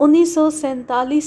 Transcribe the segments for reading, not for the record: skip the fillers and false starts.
1947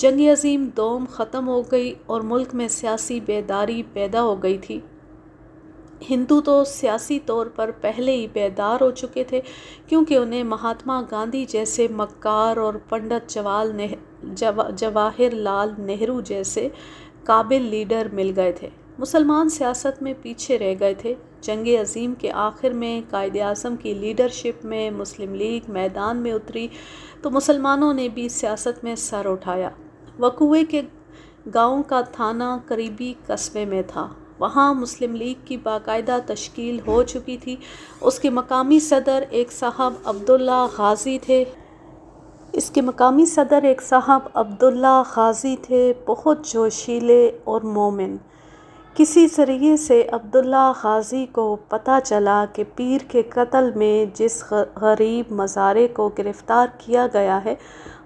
جنگ عظیم دوم ختم ہو گئی اور ملک میں سیاسی بیداری پیدا ہو گئی تھی۔ ہندو تو سیاسی طور پر پہلے ہی بیدار ہو چکے تھے، کیونکہ انہیں مہاتما گاندھی جیسے مکار اور پنڈت جواہر لال نہرو جیسے قابل لیڈر مل گئے تھے۔ مسلمان سیاست میں پیچھے رہ گئے تھے۔ جنگ عظیم کے آخر میں قائد اعظم کی لیڈرشپ میں مسلم لیگ میدان میں اتری تو مسلمانوں نے بھی سیاست میں سر اٹھایا۔ وقوعے کے گاؤں کا تھانہ قریبی قصبے میں تھا۔ وہاں مسلم لیگ کی باقاعدہ تشکیل ہو چکی تھی۔ اس کے مقامی صدر ایک صاحب عبداللہ غازی تھے، بہت جوشیلے اور مومن۔ کسی ذریعے سے عبداللہ غازی کو پتہ چلا کہ پیر کے قتل میں جس غریب مزارے کو گرفتار کیا گیا ہے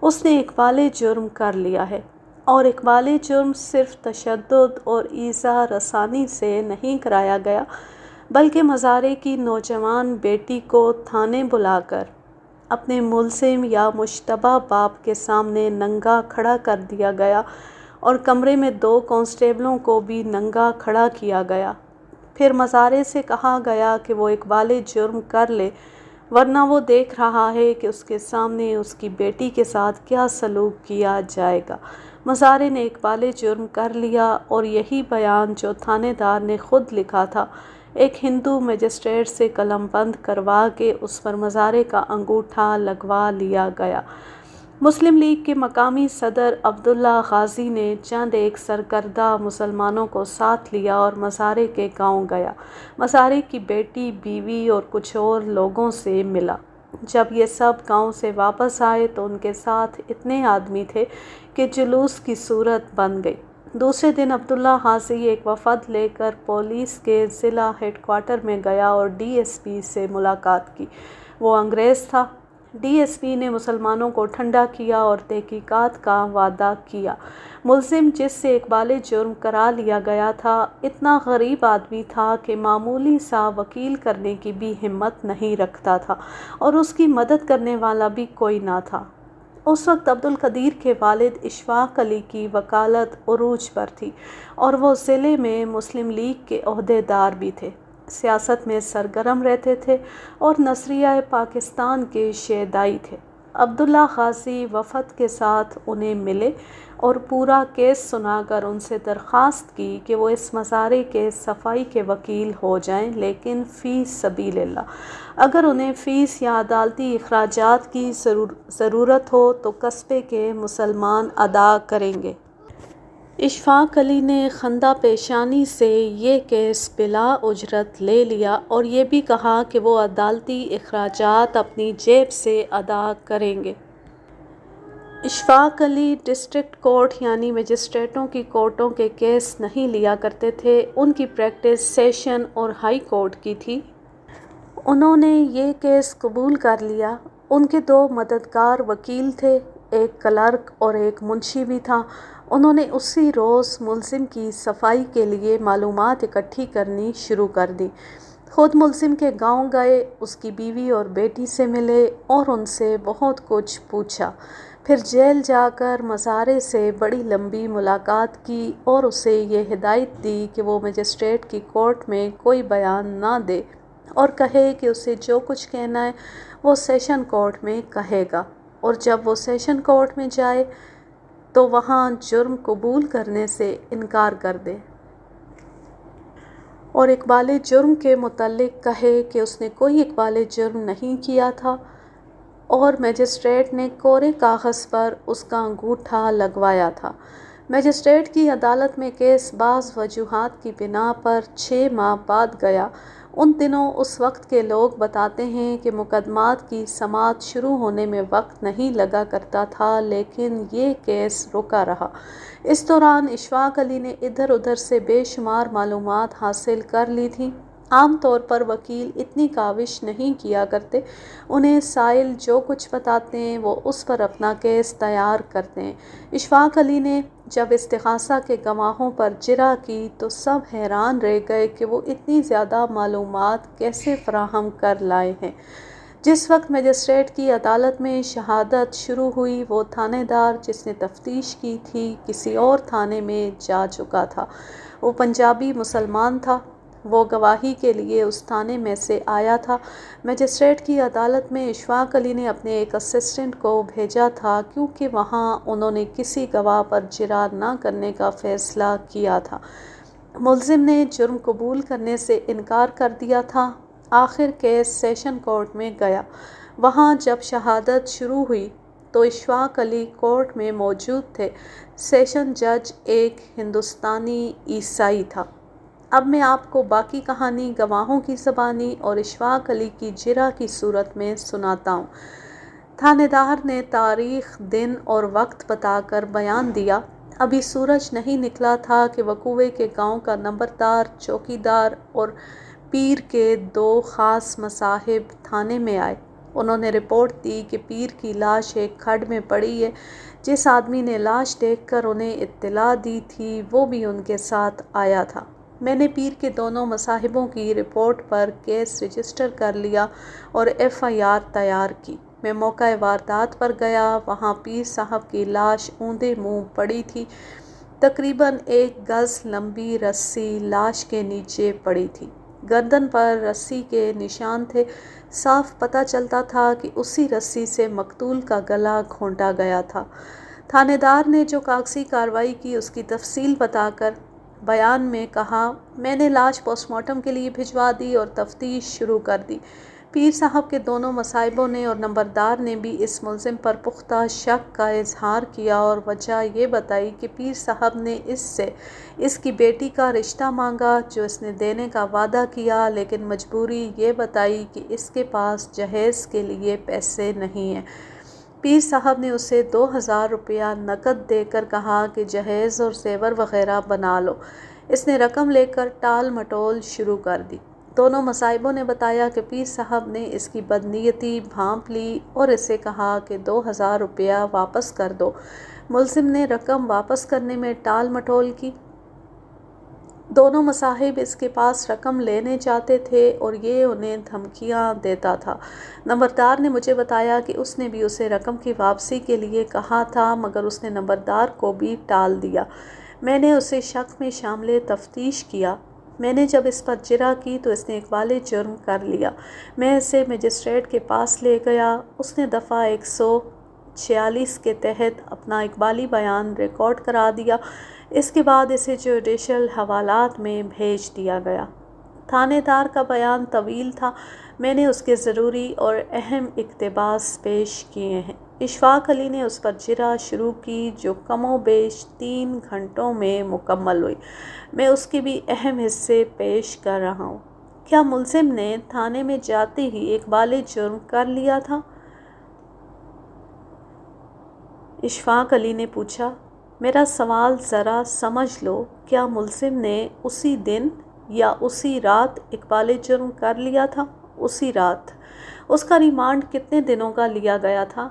اس نے اقبال جرم کر لیا ہے، اور اقبال جرم صرف تشدد اور ایذا رسانی سے نہیں کرایا گیا بلکہ مزارے کی نوجوان بیٹی کو تھانے بلا کر اپنے ملزم یا مشتبہ باپ کے سامنے ننگا کھڑا کر دیا گیا، اور کمرے میں 2 کانسٹیبلوں کو بھی ننگا کھڑا کیا گیا۔ پھر مزارے سے کہا گیا کہ وہ اقبال جرم کر لے، ورنہ وہ دیکھ رہا ہے کہ اس کے سامنے اس کی بیٹی کے ساتھ کیا سلوک کیا جائے گا۔ مزارے نے اقبال جرم کر لیا، اور یہی بیان جو تھانے دار نے خود لکھا تھا ایک ہندو مجسٹریٹ سے قلم بند کروا کے اس پر مزارے کا انگوٹھا لگوا لیا گیا۔ مسلم لیگ کے مقامی صدر عبداللہ غازی نے چند ایک سرکردہ مسلمانوں کو ساتھ لیا اور مزارے کے گاؤں گیا۔ مزارے کی بیٹی، بیوی اور کچھ اور لوگوں سے ملا۔ جب یہ سب گاؤں سے واپس آئے تو ان کے ساتھ اتنے آدمی تھے کہ جلوس کی صورت بن گئی۔ دوسرے دن عبداللہ غازی ایک وفد لے کر پولیس کے ضلع ہیڈ کوارٹر میں گیا اور ڈی ایس پی سے ملاقات کی۔ وہ انگریز تھا۔ ڈی ایس پی نے مسلمانوں کو ٹھنڈا کیا اور تحقیقات کا وعدہ کیا۔ ملزم جس سے اقبال جرم کرا لیا گیا تھا اتنا غریب آدمی تھا کہ معمولی سا وکیل کرنے کی بھی ہمت نہیں رکھتا تھا، اور اس کی مدد کرنے والا بھی کوئی نہ تھا۔ اس وقت عبدالقدیر کے والد اشفاق علی کی وکالت عروج پر تھی، اور وہ ضلع میں مسلم لیگ کے عہدے دار بھی تھے، سیاست میں سرگرم رہتے تھے اور نظریہ پاکستان کے شیدائی تھے۔ عبداللہ غازی وفد کے ساتھ انہیں ملے اور پورا کیس سنا کر ان سے درخواست کی کہ وہ اس مزارے کے صفائی کے وکیل ہو جائیں، لیکن فی سبیل اللہ، اگر انہیں فیس یا عدالتی اخراجات کی ضرورت ہو تو قصبے کے مسلمان ادا کریں گے۔ اشفاق علی نے خندہ پیشانی سے یہ کیس بلا اجرت لے لیا اور یہ بھی کہا کہ وہ عدالتی اخراجات اپنی جیب سے ادا کریں گے۔ اشفاق علی ڈسٹرکٹ کورٹ یعنی مجسٹریٹوں کی کورٹوں کے کیس نہیں لیا کرتے تھے، ان کی پریکٹس سیشن اور ہائی کورٹ کی تھی۔ انہوں نے یہ کیس قبول کر لیا۔ ان کے 2 مددگار وکیل تھے، ایک کلرک اور ایک منشی بھی تھا۔ انہوں نے اسی روز ملزم کی صفائی کے لیے معلومات اکٹھی کرنی شروع کر دی۔ خود ملزم کے گاؤں گئے، اس کی بیوی اور بیٹی سے ملے اور ان سے بہت کچھ پوچھا۔ پھر جیل جا کر مزارے سے بڑی لمبی ملاقات کی اور اسے یہ ہدایت دی کہ وہ مجسٹریٹ کی کورٹ میں کوئی بیان نہ دے اور کہے کہ اسے جو کچھ کہنا ہے وہ سیشن کورٹ میں کہے گا، اور جب وہ سیشن کورٹ میں جائے تو وہاں جرم قبول کرنے سے انکار کر دے اور اقبال جرم کے متعلق کہے کہ اس نے کوئی اقبال جرم نہیں کیا تھا، اور مجسٹریٹ نے کورے کاغذ پر اس کا انگوٹھا لگوایا تھا۔ مجسٹریٹ کی عدالت میں کیس بعض وجوہات کی بنا پر 6 ماہ بعد گیا۔ ان دنوں اس وقت کے لوگ بتاتے ہیں کہ مقدمات کی سماعت شروع ہونے میں وقت نہیں لگا کرتا تھا، لیکن یہ کیس رکا رہا۔ اس دوران اشفاق علی نے ادھر ادھر سے بے شمار معلومات حاصل کر لی تھیں۔ عام طور پر وکیل اتنی کاوش نہیں کیا کرتے، انہیں سائل جو کچھ بتاتے ہیں وہ اس پر اپنا کیس تیار کرتے ہیں۔ اشفاق علی نے جب استغاثہ کے گواہوں پر جرح کی تو سب حیران رہ گئے کہ وہ اتنی زیادہ معلومات کیسے فراہم کر لائے ہیں۔ جس وقت مجسٹریٹ کی عدالت میں شہادت شروع ہوئی وہ تھانے دار جس نے تفتیش کی تھی کسی اور تھانے میں جا چکا تھا۔ وہ پنجابی مسلمان تھا۔ وہ گواہی کے لیے اس تھانے میں سے آیا تھا۔ مجسٹریٹ کی عدالت میں اشفاق علی نے اپنے ایک اسسٹنٹ کو بھیجا تھا کیونکہ وہاں انہوں نے کسی گواہ پر جرح نہ کرنے کا فیصلہ کیا تھا۔ ملزم نے جرم قبول کرنے سے انکار کر دیا تھا۔ آخر کیس سیشن کورٹ میں گیا۔ وہاں جب شہادت شروع ہوئی تو اشفاق علی کورٹ میں موجود تھے۔ سیشن جج ایک ہندوستانی عیسائی تھا۔ اب میں آپ کو باقی کہانی گواہوں کی زبانی اور اشفاق علی کی جرح کی صورت میں سناتا ہوں۔ تھانے دار نے تاریخ، دن اور وقت بتا کر بیان دیا۔ ابھی سورج نہیں نکلا تھا کہ وقوعے کے گاؤں کا نمبردار، چوکیدار اور پیر کے 2 خاص مصاحب تھانے میں آئے۔ انہوں نے رپورٹ دی کہ پیر کی لاش ایک کھڈ میں پڑی ہے۔ جس آدمی نے لاش دیکھ کر انہیں اطلاع دی تھی وہ بھی ان کے ساتھ آیا تھا۔ میں نے پیر کے دونوں مصاحبوں کی رپورٹ پر کیس رجسٹر کر لیا اور FIR تیار کی۔ میں موقع واردات پر گیا۔ وہاں پیر صاحب کی لاش اوندے منہ پڑی تھی۔ تقریباً 1 گز لمبی رسی لاش کے نیچے پڑی تھی۔ گردن پر رسی کے نشان تھے۔ صاف پتہ چلتا تھا کہ اسی رسی سے مقتول کا گلا گھونٹا گیا تھا۔ تھانے دار نے جو کاغذی کارروائی کی اس کی تفصیل بتا کر بیان میں کہا، میں نے لاش پوسٹ مارٹم کے لیے بھجوا دی اور تفتیش شروع کر دی۔ پیر صاحب کے دونوں مصاحبوں نے اور نمبردار نے بھی اس ملزم پر پختہ شک کا اظہار کیا اور وجہ یہ بتائی کہ پیر صاحب نے اس سے اس کی بیٹی کا رشتہ مانگا جو اس نے دینے کا وعدہ کیا، لیکن مجبوری یہ بتائی کہ اس کے پاس جہیز کے لیے پیسے نہیں ہیں۔ پیر صاحب نے اسے 2000 روپیہ نقد دے کر کہا کہ جہیز اور زیور وغیرہ بنا لو۔ اس نے رقم لے کر ٹال مٹول شروع کر دی۔ دونوں مصاحبوں نے بتایا کہ پیر صاحب نے اس کی بدنیتی بھانپ لی اور اسے کہا کہ 2000 روپیہ واپس کر دو۔ ملزم نے رقم واپس کرنے میں ٹال مٹول کی۔ دونوں مصاحب اس کے پاس رقم لینے جاتے تھے اور یہ انہیں دھمکیاں دیتا تھا۔ نمبردار نے مجھے بتایا کہ اس نے بھی اسے رقم کی واپسی کے لیے کہا تھا مگر اس نے نمبردار کو بھی ٹال دیا۔ میں نے اسے شک میں شامل تفتیش کیا۔ میں نے جب اس پر جرح کی تو اس نے اقبال جرم کر لیا۔ میں اسے مجسٹریٹ کے پاس لے گیا۔ اس نے دفعہ 146 کے تحت اپنا اقبالی بیان ریکارڈ کرا دیا۔ اس کے بعد اسے جوڈیشل حوالات میں بھیج دیا گیا۔ تھانے دار کا بیان طویل تھا۔ میں نے اس کے ضروری اور اہم اقتباس پیش کیے ہیں۔ اشفاق علی نے اس پر جرح شروع کی جو کم و بیش 3 گھنٹوں میں مکمل ہوئی۔ میں اس کے بھی اہم حصے پیش کر رہا ہوں۔ کیا ملزم نے تھانے میں جاتے ہی اقبال جرم کر لیا تھا؟ اشفاق علی نے پوچھا۔ میرا سوال ذرا سمجھ لو، کیا ملزم نے اسی دن یا اسی رات اقبال جرم کر لیا تھا؟ اسی رات۔ اس کا ریمانڈ کتنے دنوں کا لیا گیا تھا؟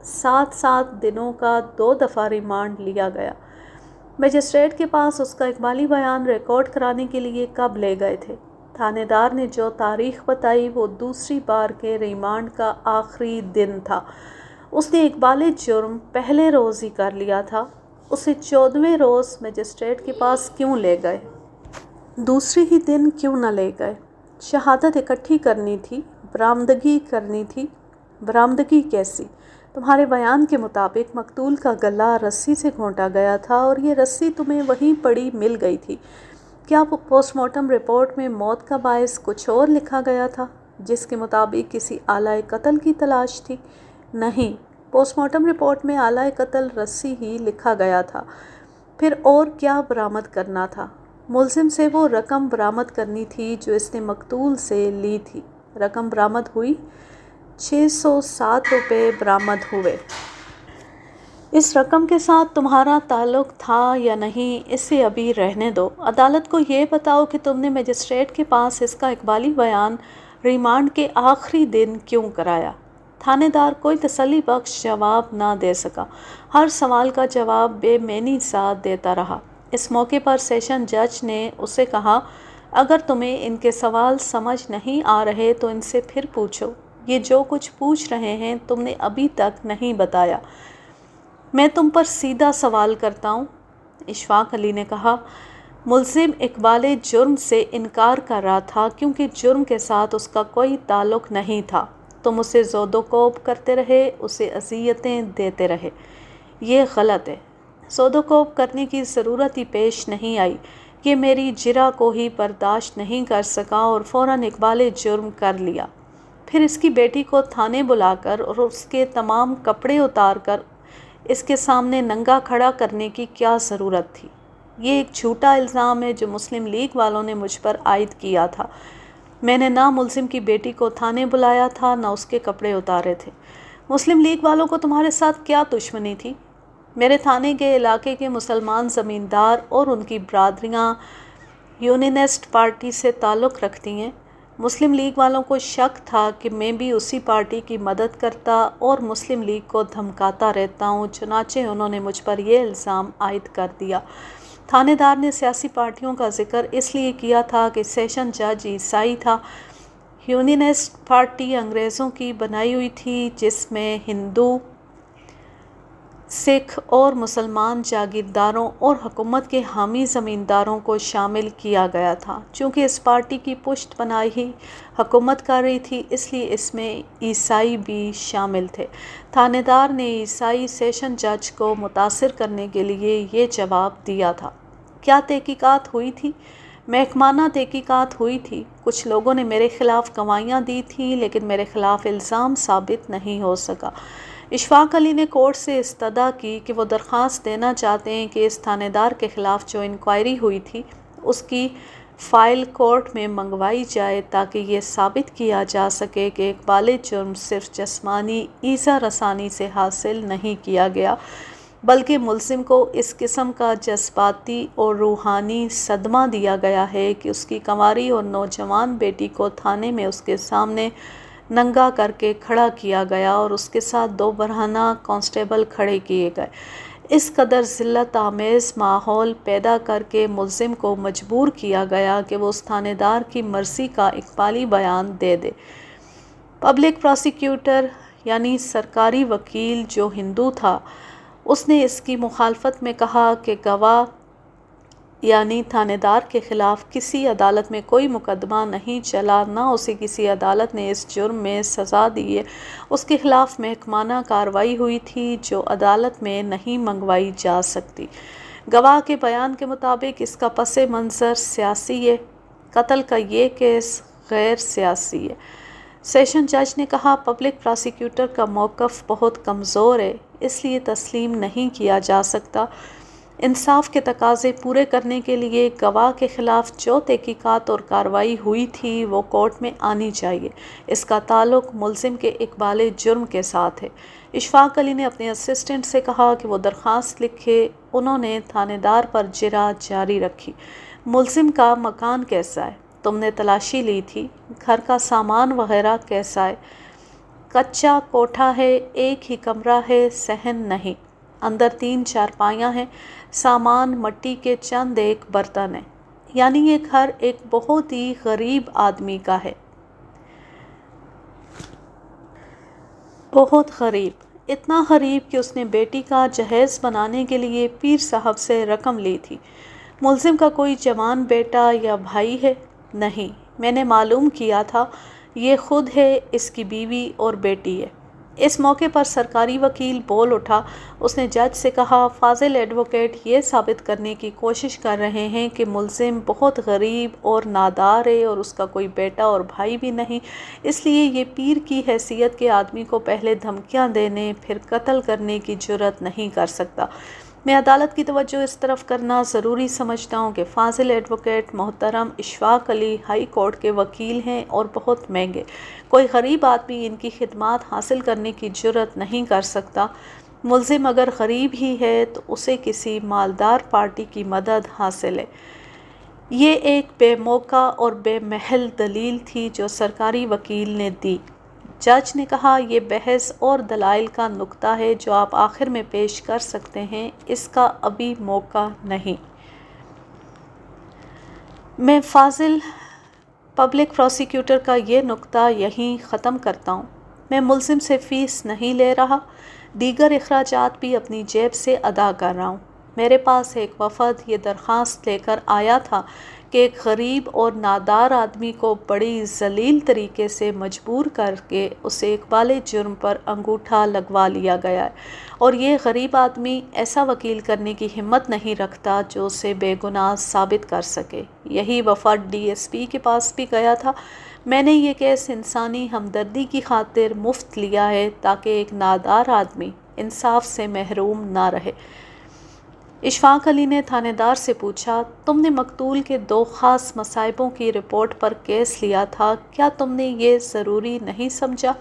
7 دنوں کا 2 دفعہ ریمانڈ لیا گیا۔ مجسٹریٹ کے پاس اس کا اقبالی بیان ریکارڈ کرانے کے لیے کب لے گئے تھے؟ تھانے دار نے جو تاریخ بتائی وہ دوسری بار کے ریمانڈ کا آخری دن تھا۔ اس نے اقبال جرم پہلے روز ہی کر لیا تھا۔ اسے 14ویں روز مجسٹریٹ کے پاس کیوں لے گئے؟ دوسری ہی دن کیوں نہ لے گئے؟ شہادت اکٹھی کرنی تھی، برآمدگی کرنی تھی۔ برآمدگی کیسی؟ تمہارے بیان کے مطابق مقتول کا گلا رسی سے گھونٹا گیا تھا اور یہ رسی تمہیں وہیں پڑی مل گئی تھی۔ کیا پوسٹ مارٹم رپورٹ میں موت کا باعث کچھ اور لکھا گیا تھا جس کے مطابق کسی آلۂ قتل کی تلاش تھی؟ نہیں، پوسٹ مارٹم رپورٹ میں آلۂ قتل رسی ہی لکھا گیا تھا۔ پھر اور کیا برآمد کرنا تھا؟ ملزم سے وہ رقم برآمد کرنی تھی جو اس نے مقتول سے لی تھی۔ رقم برآمد ہوئی؟ 607 روپے برآمد ہوئے۔ اس رقم کے ساتھ تمہارا تعلق تھا یا نہیں اسے ابھی رہنے دو۔ عدالت کو یہ بتاؤ کہ تم نے مجسٹریٹ کے پاس اس کا اقبالی بیان ریمانڈ کے آخری دن کیوں کرایا؟ تھانے دار کوئی تسلی بخش جواب نہ دے سکا۔ ہر سوال کا جواب بے معنی سا دیتا رہا۔ اس موقع پر سیشن جج نے اسے کہا، اگر تمہیں ان کے سوال سمجھ نہیں آ رہے تو ان سے پھر پوچھو۔ یہ جو کچھ پوچھ رہے ہیں تم نے ابھی تک نہیں بتایا۔ میں تم پر سیدھا سوال کرتا ہوں، اشفاق علی نے کہا۔ ملزم اقبال جرم سے انکار کر رہا تھا کیونکہ جرم کے ساتھ اس کا کوئی تعلق نہیں تھا۔ تم اسے زود و کوب کرتے رہے، اسے اذیتیں دیتے رہے۔ یہ غلط ہے۔ زود و کوب کرنے کی ضرورت ہی پیش نہیں آئی۔ یہ میری جرح کو ہی برداشت نہیں کر سکا اور فوراً اقبال جرم کر لیا۔ پھر اس کی بیٹی کو تھانے بلا کر اور اس کے تمام کپڑے اتار کر اس کے سامنے ننگا کھڑا کرنے کی کیا ضرورت تھی؟ یہ ایک جھوٹا الزام ہے جو مسلم لیگ والوں نے مجھ پر عائد کیا تھا۔ میں نے نہ ملزم کی بیٹی کو تھانے بلایا تھا، نہ اس کے کپڑے اتارے تھے۔ مسلم لیگ والوں کو تمہارے ساتھ کیا دشمنی تھی؟ میرے تھانے کے علاقے کے مسلمان زمیندار اور ان کی برادریاں یونینسٹ پارٹی سے تعلق رکھتی ہیں۔ مسلم لیگ والوں کو شک تھا کہ میں بھی اسی پارٹی کی مدد کرتا اور مسلم لیگ کو دھمکاتا رہتا ہوں، چنانچہ انہوں نے مجھ پر یہ الزام عائد کر دیا۔ تھانے دار نے سیاسی پارٹیوں کا ذکر اس لیے کیا تھا کہ سیشن جج عیسائی تھا۔ یونینسٹ پارٹی انگریزوں کی بنائی ہوئی تھی جس میں ہندو، سکھ اور مسلمان جاگیرداروں اور حکومت کے حامی زمینداروں کو شامل کیا گیا تھا۔ چونکہ اس پارٹی کی پشت پناہی حکومت کر رہی تھی اس لیے اس میں عیسائی بھی شامل تھے۔ تھانے دار نے عیسائی سیشن جج کو متاثر کرنے کے لیے یہ جواب دیا تھا۔ کیا تحقیقات ہوئی تھی؟ محکمانہ تحقیقات ہوئی تھی۔ کچھ لوگوں نے میرے خلاف گواہیاں دی تھیں لیکن میرے خلاف الزام ثابت نہیں ہو سکا۔ اشفاق علی نے کورٹ سے استدعا کی کہ وہ درخواست دینا چاہتے ہیں کہ اس تھانے دار کے خلاف جو انکوائری ہوئی تھی اس کی فائل کورٹ میں منگوائی جائے تاکہ یہ ثابت کیا جا سکے کہ اقبال جرم صرف جسمانی ایذا رسانی سے حاصل نہیں کیا گیا بلکہ ملزم کو اس قسم کا جذباتی اور روحانی صدمہ دیا گیا ہے کہ اس کی کنواری اور نوجوان بیٹی کو تھانے میں اس کے سامنے ننگا کر کے کھڑا کیا گیا اور اس کے ساتھ 2 برہنہ کانسٹیبل کھڑے کیے گئے۔ اس قدر ذلت آمیز ماحول پیدا کر کے ملزم کو مجبور کیا گیا کہ وہ اس تھانے دار کی مرضی کا اقبالی بیان دے دے۔ پبلک پراسیکیوٹر یعنی سرکاری وکیل جو ہندو تھا، اس نے اس کی مخالفت میں کہا کہ گواہ یعنی تھانے دار کے خلاف کسی عدالت میں کوئی مقدمہ نہیں چلا، نہ اسے کسی عدالت نے اس جرم میں سزا دی ہے۔ اس کے خلاف محکمانہ کارروائی ہوئی تھی جو عدالت میں نہیں منگوائی جا سکتی۔ گواہ کے بیان کے مطابق اس کا پس منظر سیاسی ہے، قتل کا یہ کیس غیر سیاسی ہے۔ سیشن جج نے کہا پبلک پراسیکیوٹر کا موقف بہت کمزور ہے، اس لیے تسلیم نہیں کیا جا سکتا۔ انصاف کے تقاضے پورے کرنے کے لیے گواہ کے خلاف جو تحقیقات اور کارروائی ہوئی تھی وہ کورٹ میں آنی چاہیے۔ اس کا تعلق ملزم کے اقبال جرم کے ساتھ ہے۔ اشفاق علی نے اپنے اسسٹنٹ سے کہا کہ وہ درخواست لکھے۔ انہوں نے تھانے دار پر جرح جاری رکھی۔ ملزم کا مکان کیسا ہے؟ تم نے تلاشی لی تھی؟ گھر کا سامان وغیرہ کیسا ہے؟ کچا کوٹھا ہے، ایک ہی کمرہ ہے، صحن نہیں، اندر 3 چارپائیاں ہیں، سامان مٹی کے چند ایک برتن ہیں، یعنی یہ گھر ایک بہت ہی غریب آدمی کا ہے۔ بہت غریب، اتنا غریب کہ اس نے بیٹی کا جہیز بنانے کے لیے پیر صاحب سے رقم لی تھی۔ ملزم کا کوئی جوان بیٹا یا بھائی ہے؟ نہیں، میں نے معلوم کیا تھا، یہ خود ہے، اس کی بیوی اور بیٹی ہے۔ اس موقع پر سرکاری وکیل بول اٹھا۔ اس نے جج سے کہا فاضل ایڈوکیٹ یہ ثابت کرنے کی کوشش کر رہے ہیں کہ ملزم بہت غریب اور نادار ہے اور اس کا کوئی بیٹا اور بھائی بھی نہیں، اس لیے یہ پیر کی حیثیت کے آدمی کو پہلے دھمکیاں دینے پھر قتل کرنے کی جرات نہیں کر سکتا۔ میں عدالت کی توجہ اس طرف کرنا ضروری سمجھتا ہوں کہ فاضل ایڈوکیٹ محترم اشفاق علی ہائی کورٹ کے وکیل ہیں اور بہت مہنگے۔ کوئی غریب آدمی ان کی خدمات حاصل کرنے کی جرات نہیں کر سکتا۔ ملزم اگر غریب ہی ہے تو اسے کسی مالدار پارٹی کی مدد حاصل ہے۔ یہ ایک بے موقع اور بے محل دلیل تھی جو سرکاری وکیل نے دی۔ جج نے کہا یہ بحث اور دلائل کا نقطہ ہے جو آپ آخر میں پیش کر سکتے ہیں، اس کا ابھی موقع نہیں۔ میں فاضل پبلک پروسیکیوٹر کا یہ نکتہ یہیں ختم کرتا ہوں۔ میں ملزم سے فیس نہیں لے رہا، دیگر اخراجات بھی اپنی جیب سے ادا کر رہا ہوں۔ میرے پاس ایک وفد یہ درخواست لے کر آیا تھا کہ ایک غریب اور نادار آدمی کو بڑی ذلیل طریقے سے مجبور کر کے اسے اقبال جرم پر انگوٹھا لگوا لیا گیا ہے، اور یہ غریب آدمی ایسا وکیل کرنے کی ہمت نہیں رکھتا جو اسے بے گناہ ثابت کر سکے۔ یہی وفد ڈی ایس پی کے پاس بھی گیا تھا۔ میں نے یہ کیس انسانی ہمدردی کی خاطر مفت لیا ہے تاکہ ایک نادار آدمی انصاف سے محروم نہ رہے۔ اشفاق علی نے تھانے دار سے پوچھا، تم نے مقتول کے 2 خاص مصائبوں کی رپورٹ پر کیس لیا تھا، کیا تم نے یہ ضروری نہیں سمجھا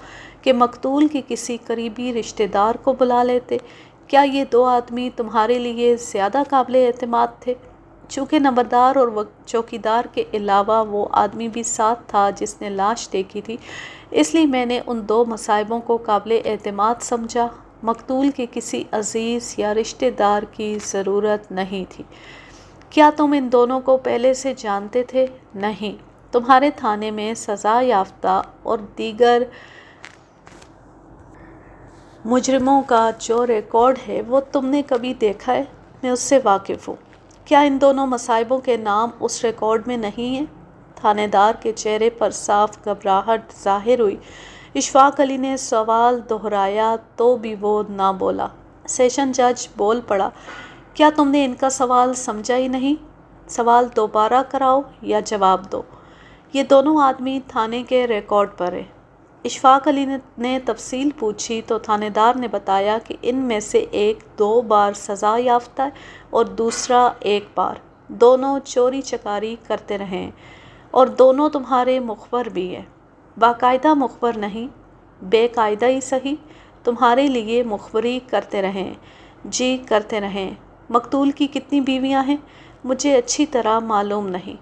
کہ مقتول کے کسی قریبی رشتہ دار کو بلا لیتے؟ کیا یہ 2 آدمی تمہارے لیے زیادہ قابل اعتماد تھے؟ چونکہ نمبردار اور چوکیدار کے علاوہ وہ آدمی بھی ساتھ تھا جس نے لاش دیکھی تھی، اس لیے میں نے ان 2 مصائبوں کو قابل اعتماد سمجھا۔ مقتول کے کسی عزیز یا رشتہ دار کی ضرورت نہیں تھی۔ کیا تم ان دونوں کو پہلے سے جانتے تھے؟ نہیں۔ تمہارے تھانے میں سزا یافتہ اور دیگر مجرموں کا جو ریکارڈ ہے وہ تم نے کبھی دیکھا ہے؟ میں اس سے واقف ہوں۔ کیا ان دونوں مصائبوں کے نام اس ریکارڈ میں نہیں ہیں؟ تھانے دار کے چہرے پر صاف گھبراہٹ ظاہر ہوئی۔ اشفاق علی نے سوال دہرایا تو بھی وہ نہ بولا۔ سیشن جج بول پڑا، کیا تم نے ان کا سوال سمجھا ہی نہیں؟ سوال دوبارہ کراؤ یا جواب دو۔ یہ دونوں آدمی تھانے کے ریکارڈ پر ہیں۔ اشفاق علی نے تفصیل پوچھی تو تھانے دار نے بتایا کہ ان میں سے ایک 2 بار سزا یافتہ ہے اور دوسرا 1 بار۔ دونوں چوری چکاری کرتے رہے ہیں اور دونوں تمہارے مخبر بھی ہیں۔ باقاعدہ مخبر نہیں، بے قاعدہ ہی صحیح، تمہارے لیے مخبری کرتے رہے ہیں۔ جی کرتے رہے ہیں۔ مقتول کی کتنی بیویاں ہیں؟ مجھے اچھی طرح معلوم نہیں۔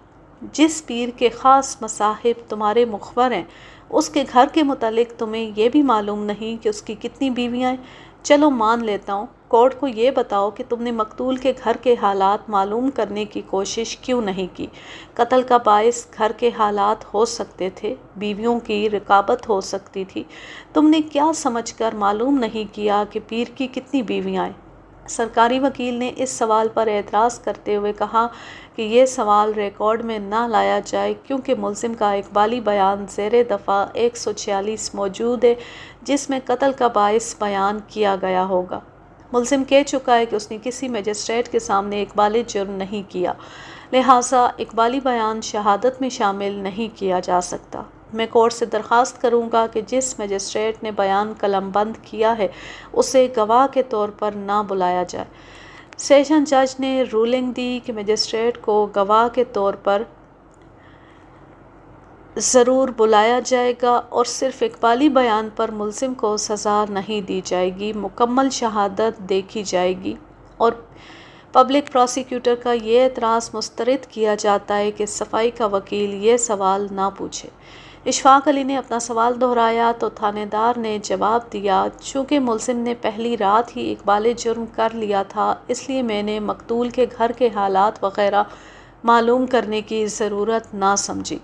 جس پیر کے خاص مصاحب تمہارے مخبر ہیں اس کے گھر کے متعلق تمہیں یہ بھی معلوم نہیں کہ اس کی کتنی بیویاں ہیں؟ چلو مان لیتا ہوں۔ کورٹ کو یہ بتاؤ کہ تم نے مقتول کے گھر کے حالات معلوم کرنے کی کوشش کیوں نہیں کی؟ قتل کا باعث گھر کے حالات ہو سکتے تھے، بیویوں کی رقابت ہو سکتی تھی، تم نے کیا سمجھ کر معلوم نہیں کیا کہ پیر کی کتنی بیویاں ہیں؟ سرکاری وکیل نے اس سوال پر اعتراض کرتے ہوئے کہا کہ یہ سوال ریکارڈ میں نہ لایا جائے کیونکہ ملزم کا اقبالی بیان زیر دفعہ 146 موجود ہے جس میں قتل کا باعث بیان کیا گیا ہوگا۔ ملزم کہہ چکا ہے کہ اس نے کسی مجسٹریٹ کے سامنے اقبال جرم نہیں کیا، لہٰذا اقبالی بیان شہادت میں شامل نہیں کیا جا سکتا۔ میں کورٹ سے درخواست کروں گا کہ جس مجسٹریٹ نے بیان قلم بند کیا ہے اسے گواہ کے طور پر نہ بلایا جائے۔ سیشن جج نے رولنگ دی کہ مجسٹریٹ کو گواہ کے طور پر ضرور بلایا جائے گا اور صرف اقبالی بیان پر ملزم کو سزا نہیں دی جائے گی، مکمل شہادت دیکھی جائے گی، اور پبلک پروسیکیوٹر کا یہ اعتراض مسترد کیا جاتا ہے کہ صفائی کا وکیل یہ سوال نہ پوچھے۔ اشفاق علی نے اپنا سوال دہرایا تو تھانے دار نے جواب دیا، چونکہ ملزم نے پہلی رات ہی اقبال جرم کر لیا تھا اس لیے میں نے مقتول کے گھر کے حالات وغیرہ معلوم کرنے کی ضرورت نہ سمجھی۔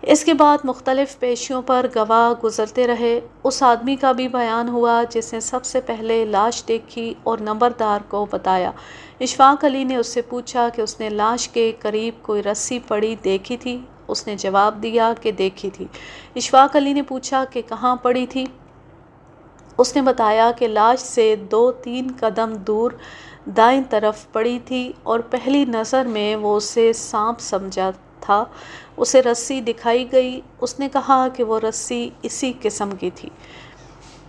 اس کے بعد مختلف پیشیوں پر گواہ گزرتے رہے۔ اس آدمی کا بھی بیان ہوا جس نے سب سے پہلے لاش دیکھی اور نمبردار کو بتایا۔ اشفاق علی نے اس سے پوچھا کہ اس نے لاش کے قریب کوئی رسی پڑی دیکھی تھی؟ اس نے جواب دیا کہ دیکھی تھی۔ اشفاق علی نے پوچھا کہ کہاں پڑی تھی؟ اس نے بتایا کہ لاش سے 2-3 قدم دور دائیں طرف پڑی تھی اور پہلی نظر میں وہ اسے سانپ سمجھا تھا۔ اسے رسی دکھائی گئی۔ اس نے کہا کہ وہ رسی اسی قسم کی تھی۔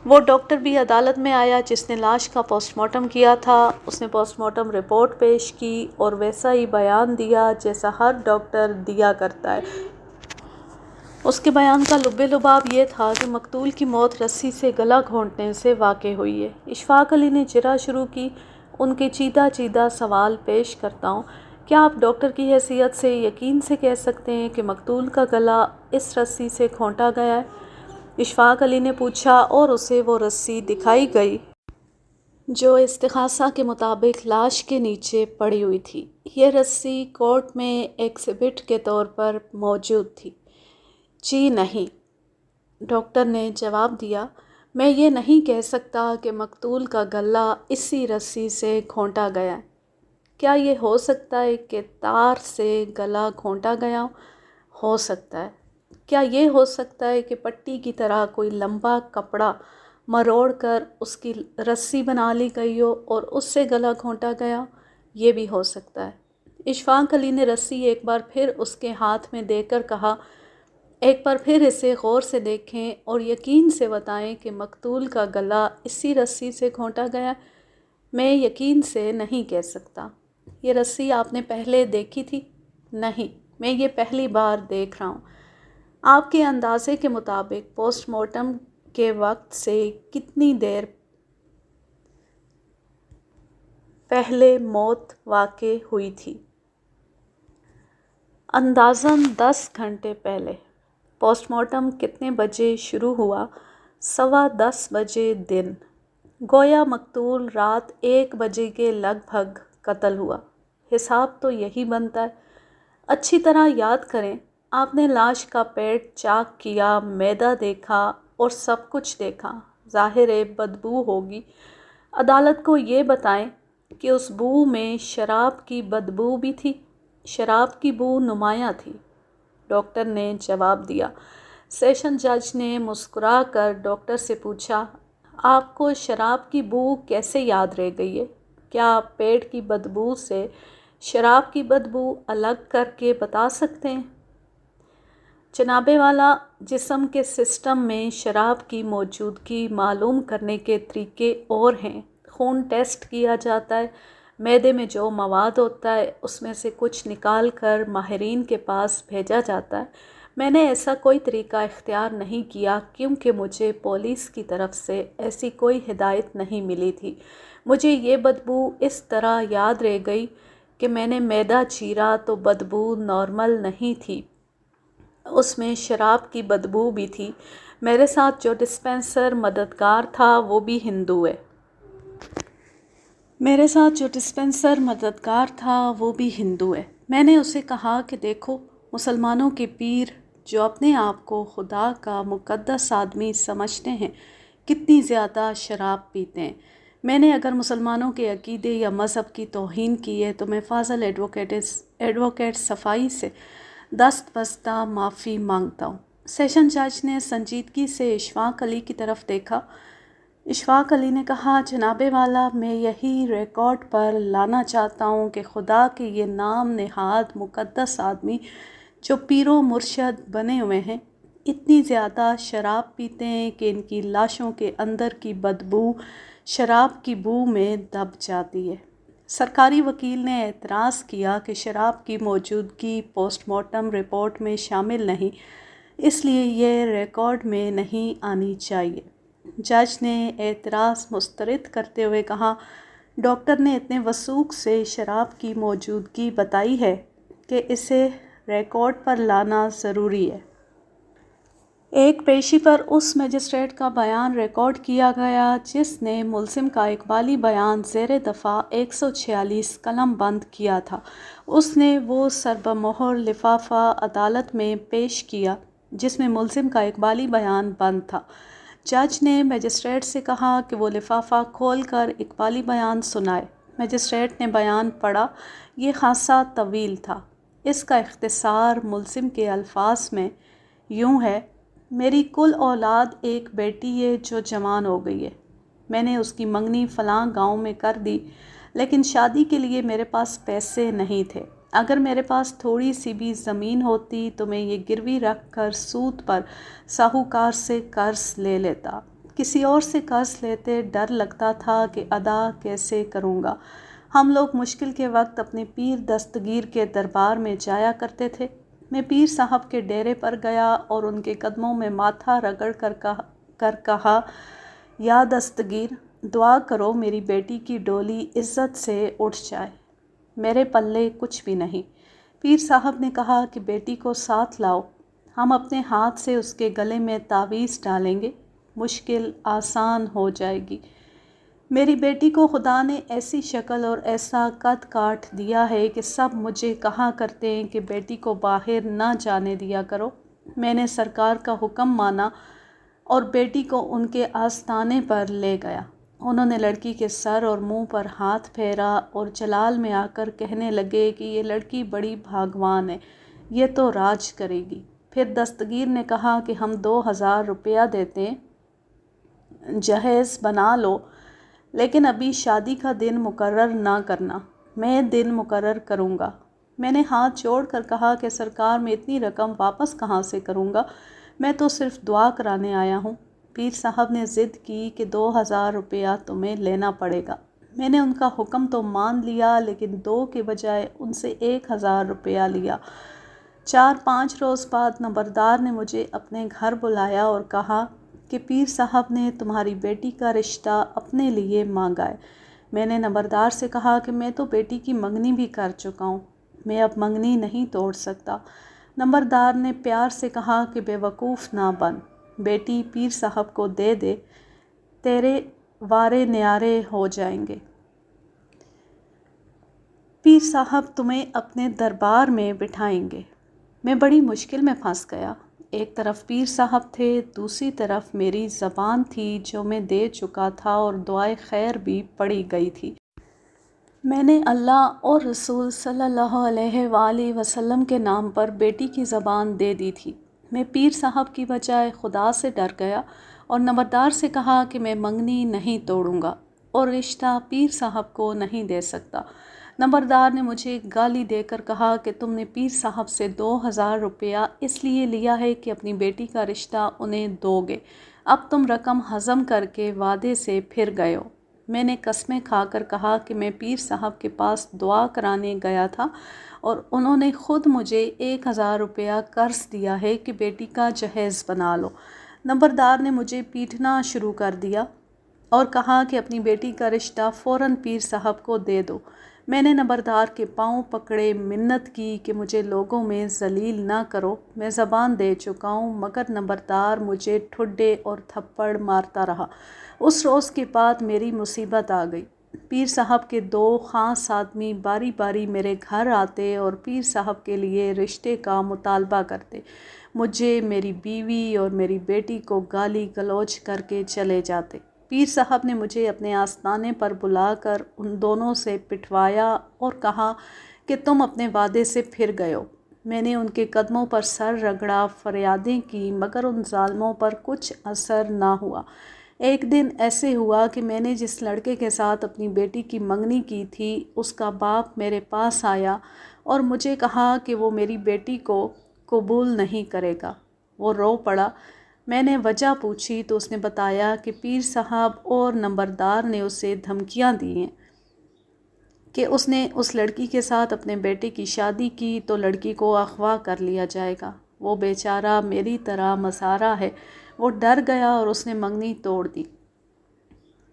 وہ ڈاکٹر بھی عدالت میں آیا جس نے لاش کا پوسٹ مارٹم کیا تھا۔ اس نے پوسٹ مارٹم رپورٹ پیش کی اور ویسا ہی بیان دیا جیسا ہر ڈاکٹر دیا کرتا ہے۔ اس کے بیان کا لب لباب یہ تھا کہ مقتول کی موت رسی سے گلا گھونٹنے سے واقع ہوئی ہے۔ اشفاق علی نے جرح شروع کی۔ ان کے چیدہ چیدہ سوال پیش کرتا ہوں، کیا آپ ڈاکٹر کی حیثیت سے یقین سے کہہ سکتے ہیں کہ مقتول کا گلا اس رسی سے گھونٹا گیا ہے؟ اشفاق علی نے پوچھا اور اسے وہ رسی دکھائی گئی جو استغاثہ کے مطابق لاش کے نیچے پڑی ہوئی تھی۔ یہ رسی کورٹ میں ایکسیبٹ کے طور پر موجود تھی۔ جی نہیں، ڈاکٹر نے جواب دیا، میں یہ نہیں کہہ سکتا کہ مقتول کا گلا اسی رسی سے گھونٹا گیا ہے۔ کیا یہ ہو سکتا ہے کہ تار سے گلا گھونٹا گیا ہو سکتا ہے؟ کیا یہ ہو سکتا ہے کہ پٹی کی طرح کوئی لمبا کپڑا مروڑ کر اس کی رسی بنا لی گئی ہو اور اس سے گلا گھونٹا گیا؟ یہ بھی ہو سکتا ہے۔ اشفاق علی نے رسی ایک بار پھر اس کے ہاتھ میں دے کر کہا، ایک بار پھر اسے غور سے دیکھیں اور یقین سے بتائیں کہ مقتول کا گلا اسی رسی سے گھونٹا گیا۔ میں یقین سے نہیں کہہ سکتا۔ یہ رسی آپ نے پہلے دیکھی تھی؟ نہیں، میں یہ پہلی بار دیکھ رہا ہوں۔ آپ کے اندازے کے مطابق پوسٹ مارٹم کے وقت سے کتنی دیر پہلے موت واقع ہوئی تھی؟ اندازاً 10 گھنٹے پہلے۔ پوسٹ مارٹم کتنے بجے شروع ہوا؟ 10:15 بجے دن۔ گویا مقتول رات 1 بجے کے لگ بھگ قتل ہوا۔ حساب تو یہی بنتا ہے۔ اچھی طرح یاد کریں، آپ نے لاش کا پیٹ چاک کیا، معدہ دیکھا اور سب کچھ دیکھا۔ ظاہر ہے بدبو ہوگی۔ عدالت کو یہ بتائیں کہ اس بو میں شراب کی بدبو بھی تھی۔ شراب کی بو نمایاں تھی، ڈاکٹر نے جواب دیا۔ سیشن جج نے مسکرا کر ڈاکٹر سے پوچھا، آپ کو شراب کی بو کیسے یاد رہ گئی ہے؟ کیا آپ پیٹ کی بدبو سے شراب کی بدبو الگ کر کے بتا سکتے ہیں؟ جناب والا، جسم کے سسٹم میں شراب کی موجودگی معلوم کرنے کے طریقے اور ہیں۔ خون ٹیسٹ کیا جاتا ہے، معدے میں جو مواد ہوتا ہے اس میں سے کچھ نکال کر ماہرین کے پاس بھیجا جاتا ہے۔ میں نے ایسا کوئی طریقہ اختیار نہیں کیا کیونکہ مجھے پولیس کی طرف سے ایسی کوئی ہدایت نہیں ملی تھی۔ مجھے یہ بدبو اس طرح یاد رہ گئی کہ میں نے معدہ چیرا تو بدبو نارمل نہیں تھی، اس میں شراب کی بدبو بھی تھی۔ میرے ساتھ جو ڈسپنسر مددگار تھا وہ بھی ہندو ہے۔ میں نے اسے کہا کہ دیکھو، مسلمانوں کے پیر جو اپنے آپ کو خدا کا مقدس آدمی سمجھتے ہیں کتنی زیادہ شراب پیتے ہیں۔ میں نے اگر مسلمانوں کے عقیدے یا مذہب کی توہین کی ہے تو میں فاضل ایڈوکیٹ صفائی سے دستبستہ معافی مانگتا ہوں۔ سیشن جج نے سنجیدگی سے اشفاق علی کی طرف دیکھا۔ اشفاق علی نے کہا، جناب والا، میں یہی ریکارڈ پر لانا چاہتا ہوں کہ خدا کے یہ نام نہاد مقدس آدمی جو پیر و مرشد بنے ہوئے ہیں اتنی زیادہ شراب پیتے ہیں کہ ان کی لاشوں کے اندر کی بدبو شراب کی بو میں دب جاتی ہے۔ سرکاری وکیل نے اعتراض کیا کہ شراب کی موجودگی پوسٹ مارٹم رپورٹ میں شامل نہیں، اس لیے یہ ریکارڈ میں نہیں آنی چاہیے۔ جج نے اعتراض مسترد کرتے ہوئے کہا، ڈاکٹر نے اتنے وثوق سے شراب کی موجودگی بتائی ہے کہ اسے ریکارڈ پر لانا ضروری ہے۔ ایک پیشی پر اس مجسٹریٹ کا بیان ریکارڈ کیا گیا جس نے ملزم کا اقبالی بیان زیر دفعہ 146 قلم بند کیا تھا۔ اس نے وہ سربمہر لفافہ عدالت میں پیش کیا جس میں ملزم کا اقبالی بیان بند تھا۔ جج نے مجسٹریٹ سے کہا کہ وہ لفافہ کھول کر اقبالی بیان سنائے۔ مجسٹریٹ نے بیان پڑھا۔ یہ خاصا طویل تھا۔ اس کا اختصار ملزم کے الفاظ میں یوں ہے، میری کل اولاد ایک بیٹی ہے جو جوان ہو گئی ہے۔ میں نے اس کی منگنی فلاں گاؤں میں کر دی، لیکن شادی کے لیے میرے پاس پیسے نہیں تھے۔ اگر میرے پاس تھوڑی سی بھی زمین ہوتی تو میں یہ گروی رکھ کر سود پر ساہوکار سے قرض لے لیتا۔ کسی اور سے قرض لیتے ڈر لگتا تھا کہ ادا کیسے کروں گا۔ ہم لوگ مشکل کے وقت اپنے پیر دستگیر کے دربار میں جایا کرتے تھے۔ میں پیر صاحب کے ڈیرے پر گیا اور ان کے قدموں میں ماتھا رگڑ کر کہا، یا دستگیر، دعا کرو میری بیٹی کی ڈولی عزت سے اٹھ جائے۔ میرے پلے کچھ بھی نہیں۔ پیر صاحب نے کہا کہ بیٹی کو ساتھ لاؤ، ہم اپنے ہاتھ سے اس کے گلے میں تعویذ ڈالیں گے، مشکل آسان ہو جائے گی۔ میری بیٹی کو خدا نے ایسی شکل اور ایسا قد کاٹ دیا ہے کہ سب مجھے کہا کرتے ہیں کہ بیٹی کو باہر نہ جانے دیا کرو۔ میں نے سرکار کا حکم مانا اور بیٹی کو ان کے آستانے پر لے گیا۔ انہوں نے لڑکی کے سر اور منہ پر ہاتھ پھیرا اور جلال میں آ کر کہنے لگے کہ یہ لڑکی بڑی بھاگوان ہے، یہ تو راج کرے گی۔ پھر دستگیر نے کہا کہ ہم 2000 روپیہ دیتے جہیز بنا لو، لیکن ابھی شادی کا دن مقرر نہ کرنا، میں دن مقرر کروں گا۔ میں نے ہاتھ جوڑ کر کہا کہ سرکار میں اتنی رقم واپس کہاں سے کروں گا، میں تو صرف دعا کرانے آیا ہوں۔ پیر صاحب نے ضد کی کہ 2000 روپیہ تمہیں لینا پڑے گا۔ میں نے ان کا حکم تو مان لیا، لیکن 2 کے بجائے ان سے 1000 روپیہ لیا۔ 4-5 روز بعد نمبردار نے مجھے اپنے گھر بلایا اور کہا کہ پیر صاحب نے تمہاری بیٹی کا رشتہ اپنے لیے مانگا ہے۔ میں نے نمبردار سے کہا کہ میں تو بیٹی کی منگنی بھی کر چکا ہوں، میں اب منگنی نہیں توڑ سکتا۔ نمبردار نے پیار سے کہا کہ بے وقوف نہ بن، بیٹی پیر صاحب کو دے دے، تیرے وارے نیارے ہو جائیں گے۔ پیر صاحب تمہیں اپنے دربار میں بٹھائیں گے۔ میں بڑی مشکل میں پھنس گیا۔ ایک طرف پیر صاحب تھے، دوسری طرف میری زبان تھی جو میں دے چکا تھا اور دعائے خیر بھی پڑھی گئی تھی۔ میں نے اللہ اور رسول صلی اللہ علیہ وآلہ وسلم کے نام پر بیٹی کی زبان دے دی تھی۔ میں پیر صاحب کی بجائے خدا سے ڈر گیا اور نمبردار سے کہا کہ میں منگنی نہیں توڑوں گا اور رشتہ پیر صاحب کو نہیں دے سکتا۔ نمبردار نے مجھے گالی دے کر کہا کہ تم نے پیر صاحب سے 2000 روپیہ اس لیے لیا ہے کہ اپنی بیٹی کا رشتہ انہیں دو گے، اب تم رقم ہضم کر کے وعدے سے پھر گئے ہو۔ میں نے قسمیں کھا کر کہا کہ میں پیر صاحب کے پاس دعا کرانے گیا تھا اور انہوں نے خود مجھے 1000 روپیہ قرض دیا ہے کہ بیٹی کا جہیز بنا لو۔ نمبردار نے مجھے پیٹنا شروع کر دیا اور کہا کہ اپنی بیٹی کا رشتہ فوراً پیر صاحب کو دے دو۔ میں نے نمبردار کے پاؤں پکڑے، منت کی کہ مجھے لوگوں میں ذلیل نہ کرو، میں زبان دے چکا ہوں، مگر نمبردار مجھے ٹھڈے اور تھپڑ مارتا رہا۔ اس روز کے بعد میری مصیبت آ گئی۔ پیر صاحب کے 2 خاص آدمی باری باری میرے گھر آتے اور پیر صاحب کے لیے رشتے کا مطالبہ کرتے، مجھے، میری بیوی اور میری بیٹی کو گالی گلوچ کر کے چلے جاتے۔ پیر صاحب نے مجھے اپنے آستانے پر بلا کر ان دونوں سے پٹوایا اور کہا کہ تم اپنے وعدے سے پھر گئے ہو۔ میں نے ان کے قدموں پر سر رگڑا، فریادیں کی، مگر ان ظالموں پر کچھ اثر نہ ہوا۔ ایک دن ایسے ہوا کہ میں نے جس لڑکے کے ساتھ اپنی بیٹی کی منگنی کی تھی، اس کا باپ میرے پاس آیا اور مجھے کہا کہ وہ میری بیٹی کو قبول نہیں کرے گا۔ وہ رو پڑا۔ میں نے وجہ پوچھی تو اس نے بتایا کہ پیر صاحب اور نمبردار نے اسے دھمکیاں دی ہیں کہ اس نے اس لڑکی کے ساتھ اپنے بیٹے کی شادی کی تو لڑکی کو اغوا کر لیا جائے گا۔ وہ بیچارہ میری طرح مسارہ ہے، وہ ڈر گیا اور اس نے منگنی توڑ دی۔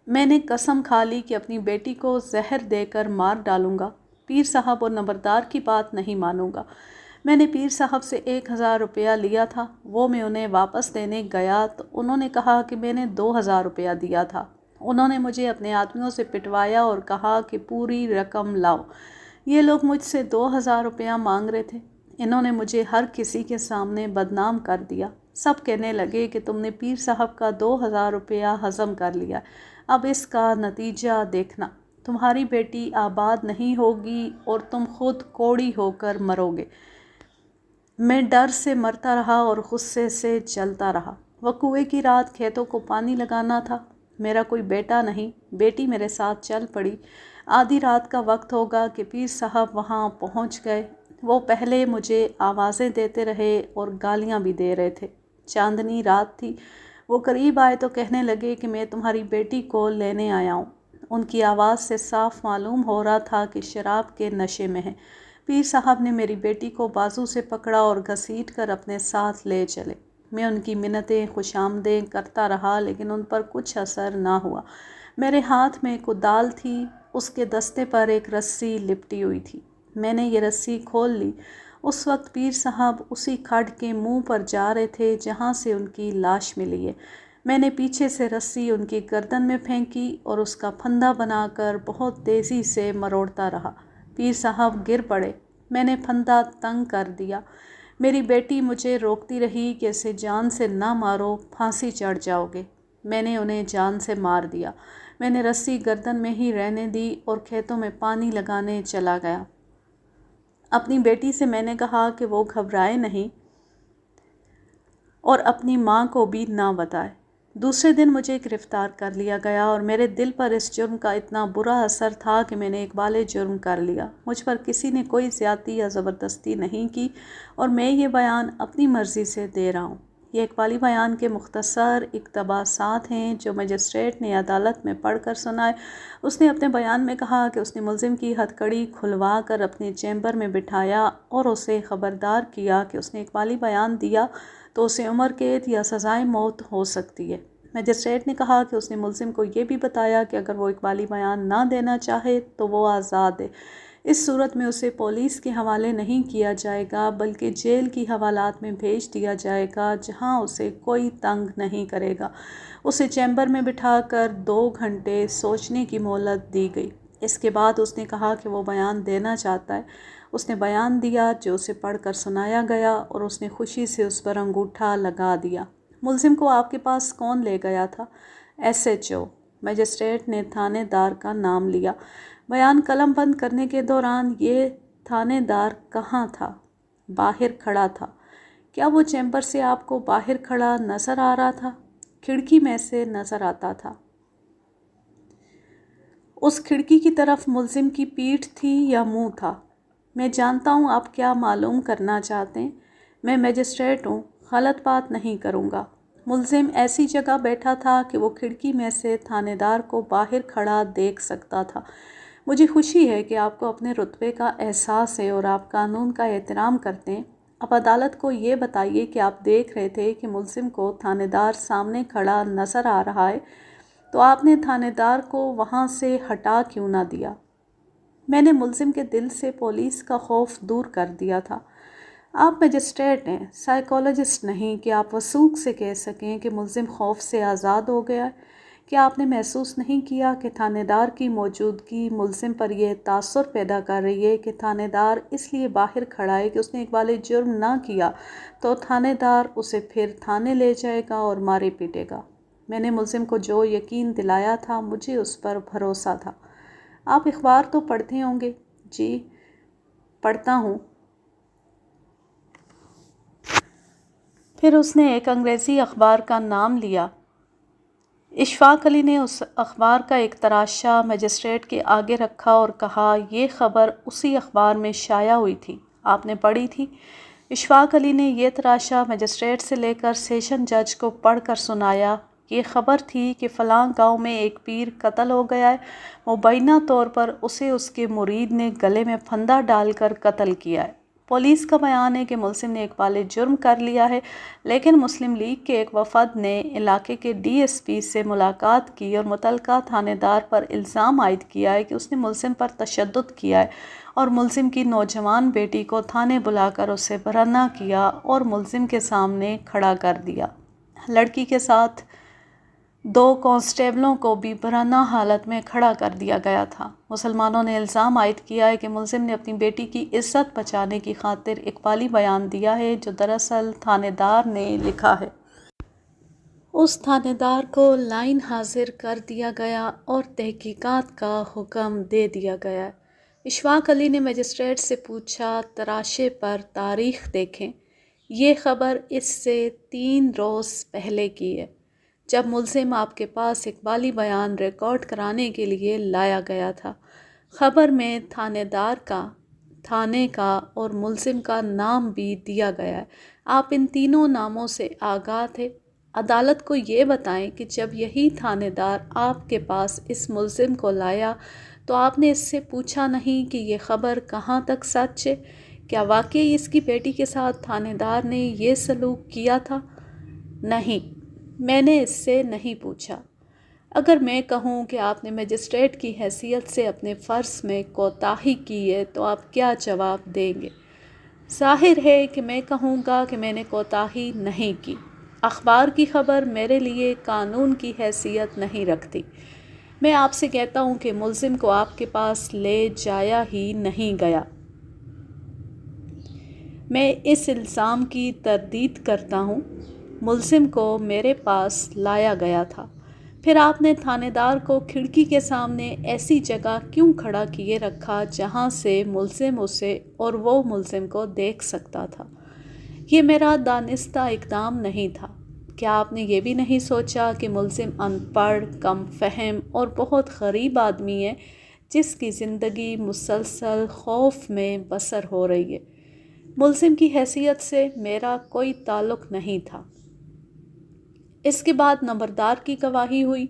میں نے قسم کھا لی کہ اپنی بیٹی کو زہر دے کر مار ڈالوں گا، پیر صاحب اور نمبردار کی بات نہیں مانوں گا۔ میں نے پیر صاحب سے 1000 روپیہ لیا تھا، وہ میں انہیں واپس دینے گیا تو انہوں نے کہا کہ میں نے 2000 روپیہ دیا تھا۔ انہوں نے مجھے اپنے آدمیوں سے پٹوایا اور کہا کہ پوری رقم لاؤ۔ یہ لوگ مجھ سے 2000 روپیہ مانگ رہے تھے۔ انہوں نے مجھے ہر کسی کے سامنے بدنام کر دیا۔ سب کہنے لگے کہ تم نے پیر صاحب کا 2000 روپیہ ہضم کر لیا، اب اس کا نتیجہ دیکھنا، تمہاری بیٹی آباد نہیں ہوگی اور تم خود کوڑی ہو کر مرو گے۔ میں ڈر سے مرتا رہا اور غصے سے جلتا رہا۔ وقوعے کی رات کھیتوں کو پانی لگانا تھا۔ میرا کوئی بیٹا نہیں، بیٹی میرے ساتھ چل پڑی۔ آدھی رات کا وقت ہوگا کہ پیر صاحب وہاں پہنچ گئے۔ وہ پہلے مجھے آوازیں دیتے رہے اور گالیاں بھی دے رہے تھے۔ چاندنی رات تھی۔ وہ قریب آئے تو کہنے لگے کہ میں تمہاری بیٹی کو لینے آیا ہوں۔ ان کی آواز سے صاف معلوم ہو رہا تھا کہ شراب کے نشے میں ہیں۔ پیر صاحب نے میری بیٹی کو بازو سے پکڑا اور گھسیٹ کر اپنے ساتھ لے چلے۔ میں ان کی منتیں خوش آمدیں کرتا رہا لیکن ان پر کچھ اثر نہ ہوا۔ میرے ہاتھ میں کدال تھی، اس کے دستے پر ایک رسی لپٹی ہوئی تھی۔ میں نے یہ رسی کھول لی۔ اس وقت پیر صاحب اسی کھڈ کے منہ پر جا رہے تھے جہاں سے ان کی لاش ملی ہے۔ میں نے پیچھے سے رسی ان کی گردن میں پھینکی اور اس کا پھندا بنا کر بہت تیزی سے مروڑتا رہا۔ پیر صاحب گر پڑے۔ میں نے پھندا تنگ کر دیا۔ میری بیٹی مجھے روکتی رہی کہ اسے جان سے نہ مارو، پھانسی چڑھ جاؤ گے۔ میں نے انہیں جان سے مار دیا۔ میں نے رسی گردن میں ہی رہنے دی اور کھیتوں میں پانی لگانے چلا گیا۔ اپنی بیٹی سے میں نے کہا کہ وہ گھبرائے نہیں اور اپنی ماں کو بھی نہ بتائے۔ دوسرے دن مجھے گرفتار کر لیا گیا اور میرے دل پر اس جرم کا اتنا برا اثر تھا کہ میں نے اقبال جرم کر لیا۔ مجھ پر کسی نے کوئی زیادتی یا زبردستی نہیں کی اور میں یہ بیان اپنی مرضی سے دے رہا ہوں۔ یہ اقبالی بیان کے مختصر اقتباسات ہیں جو مجسٹریٹ نے عدالت میں پڑھ کر سنائے۔ اس نے اپنے بیان میں کہا کہ اس نے ملزم کی ہتھکڑی کھلوا کر اپنے چیمبر میں بٹھایا اور اسے خبردار کیا کہ اس نے اقبالی بیان دیا تو اسے عمر قید یا سزائے موت ہو سکتی ہے۔ مجسٹریٹ نے کہا کہ اس نے ملزم کو یہ بھی بتایا کہ اگر وہ اقبالی بیان نہ دینا چاہے تو وہ آزاد ہے۔ اس صورت میں اسے پولیس کے حوالے نہیں کیا جائے گا بلکہ جیل کی حوالات میں بھیج دیا جائے گا جہاں اسے کوئی تنگ نہیں کرے گا۔ اسے چیمبر میں بٹھا کر 2 گھنٹے سوچنے کی مہلت دی گئی۔ اس کے بعد اس نے کہا کہ وہ بیان دینا چاہتا ہے۔ اس نے بیان دیا جو اسے پڑھ کر سنایا گیا اور اس نے خوشی سے اس پر انگوٹھا لگا دیا۔ ملزم کو آپ کے پاس کون لے گیا تھا؟ SHO۔ مجسٹریٹ نے تھانے دار کا نام لیا۔ بیان قلم بند کرنے کے دوران یہ تھانے دار کہاں تھا؟ باہر کھڑا تھا۔ کیا وہ چیمبر سے آپ کو باہر کھڑا نظر آ رہا تھا؟ کھڑکی میں سے نظر آتا تھا۔ اس کھڑکی کی طرف ملزم کی پیٹھ تھی یا منہ تھا؟ میں جانتا ہوں آپ کیا معلوم کرنا چاہتے ہیں۔ میں مجسٹریٹ ہوں، غلط بات نہیں کروں گا۔ ملزم ایسی جگہ بیٹھا تھا کہ وہ کھڑکی میں سے تھانے دار کو باہر کھڑا دیکھ سکتا تھا۔ مجھے خوشی ہے کہ آپ کو اپنے رتبے کا احساس ہے اور آپ قانون کا احترام کرتے ہیں۔ اب عدالت کو یہ بتائیے کہ آپ دیکھ رہے تھے کہ ملزم کو تھانے دار سامنے کھڑا نظر آ رہا ہے تو آپ نے تھانے دار کو وہاں سے ہٹا کیوں نہ دیا؟ میں نے ملزم کے دل سے پولیس کا خوف دور کر دیا تھا۔ آپ مجسٹریٹ ہیں، سائیکالوجسٹ نہیں کہ آپ وثوق سے کہہ سکیں کہ ملزم خوف سے آزاد ہو گیا ہے۔ کیا آپ نے محسوس نہیں کیا کہ تھانے دار کی موجودگی ملزم پر یہ تاثر پیدا کر رہی ہے کہ تھانے دار اس لیے باہر کھڑا ہے کہ اس نے اقبال جرم نہ کیا تو تھانے دار اسے پھر تھانے لے جائے گا اور مارے پیٹے گا؟ میں نے ملزم کو جو یقین دلایا تھا مجھے اس پر بھروسہ تھا۔ آپ اخبار تو پڑھتے ہوں گے؟ جی پڑھتا ہوں۔ پھر اس نے ایک انگریزی اخبار کا نام لیا۔ اشفاق علی نے اس اخبار کا ایک تراشا مجسٹریٹ کے آگے رکھا اور کہا، یہ خبر اسی اخبار میں شائع ہوئی تھی، آپ نے پڑھی تھی؟ اشفاق علی نے یہ تراشا مجسٹریٹ سے لے کر سیشن جج کو پڑھ کر سنایا۔ یہ خبر تھی کہ فلاں گاؤں میں ایک پیر قتل ہو گیا ہے، مبینہ طور پر اسے اس کے مرید نے گلے میں پھندا ڈال کر قتل کیا ہے۔ پولیس کا بیان ہے کہ ملزم نے اقبال جرم کر لیا ہے، لیکن مسلم لیگ کے ایک وفد نے علاقے کے DSP سے ملاقات کی اور متعلقہ تھانے دار پر الزام عائد کیا ہے کہ اس نے ملزم پر تشدد کیا ہے اور ملزم کی نوجوان بیٹی کو تھانے بلا کر اسے برہنہ کیا اور ملزم کے سامنے کھڑا کر دیا۔ لڑکی کے ساتھ 2 کانسٹیبلوں کو بھی برہنہ حالت میں کھڑا کر دیا گیا تھا۔ مسلمانوں نے الزام عائد کیا ہے کہ ملزم نے اپنی بیٹی کی عزت بچانے کی خاطر اقبالی بیان دیا ہے جو دراصل تھانے دار نے لکھا ہے۔ اس تھانے دار کو لائن حاضر کر دیا گیا اور تحقیقات کا حکم دے دیا گیا۔ اشفاق علی نے مجسٹریٹ سے پوچھا، تراشے پر تاریخ دیکھیں، یہ خبر اس سے 3 روز پہلے کی ہے جب ملزم آپ کے پاس اقبالی بیان ریکارڈ کرانے کے لیے لایا گیا تھا۔ خبر میں تھانے دار کا، تھانے کا اور ملزم کا نام بھی دیا گیا ہے۔ آپ ان تینوں ناموں سے آگاہ تھے۔ عدالت کو یہ بتائیں کہ جب یہی تھانے دار آپ کے پاس اس ملزم کو لایا تو آپ نے اس سے پوچھا نہیں کہ یہ خبر کہاں تک سچ ہے؟ کیا واقعی اس کی بیٹی کے ساتھ تھانے دار نے یہ سلوک کیا تھا؟ نہیں، میں نے اس سے نہیں پوچھا۔ اگر میں کہوں کہ آپ نے مجسٹریٹ کی حیثیت سے اپنے فرض میں کوتاہی کی ہے تو آپ کیا جواب دیں گے؟ ظاہر ہے کہ میں کہوں گا کہ میں نے کوتاہی نہیں کی۔ اخبار کی خبر میرے لیے قانون کی حیثیت نہیں رکھتی۔ میں آپ سے کہتا ہوں کہ ملزم کو آپ کے پاس لے جایا ہی نہیں گیا۔ میں اس الزام کی تردید کرتا ہوں۔ ملزم کو میرے پاس لایا گیا تھا۔ پھر آپ نے تھانے دار کو کھڑکی کے سامنے ایسی جگہ کیوں کھڑا کیے رکھا جہاں سے ملزم اسے اور وہ ملزم کو دیکھ سکتا تھا؟ یہ میرا دانستہ اقدام نہیں تھا۔ کیا آپ نے یہ بھی نہیں سوچا کہ ملزم ان پڑھ، کم فہم اور بہت غریب آدمی ہے جس کی زندگی مسلسل خوف میں بسر ہو رہی ہے؟ ملزم کی حیثیت سے میرا کوئی تعلق نہیں تھا۔ اس کے بعد نمبردار کی گواہی ہوئی۔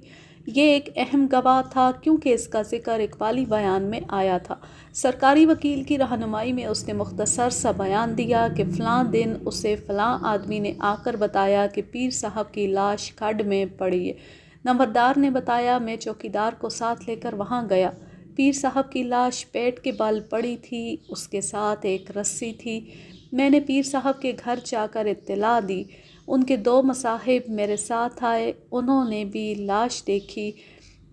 یہ ایک اہم گواہ تھا کیونکہ اس کا ذکر اقبالی بیان میں آیا تھا۔ سرکاری وکیل کی رہنمائی میں اس نے مختصر سا بیان دیا کہ فلاں دن اسے فلاں آدمی نے آ کر بتایا کہ پیر صاحب کی لاش کھڈ میں پڑی ہے۔ نمبردار نے بتایا، میں چوکیدار کو ساتھ لے کر وہاں گیا۔ پیر صاحب کی لاش پیٹ کے بل پڑی تھی، اس کے ساتھ ایک رسی تھی۔ میں نے پیر صاحب کے گھر جا کر اطلاع دی۔ ان کے 2 مصاحب میرے ساتھ آئے، انہوں نے بھی لاش دیکھی۔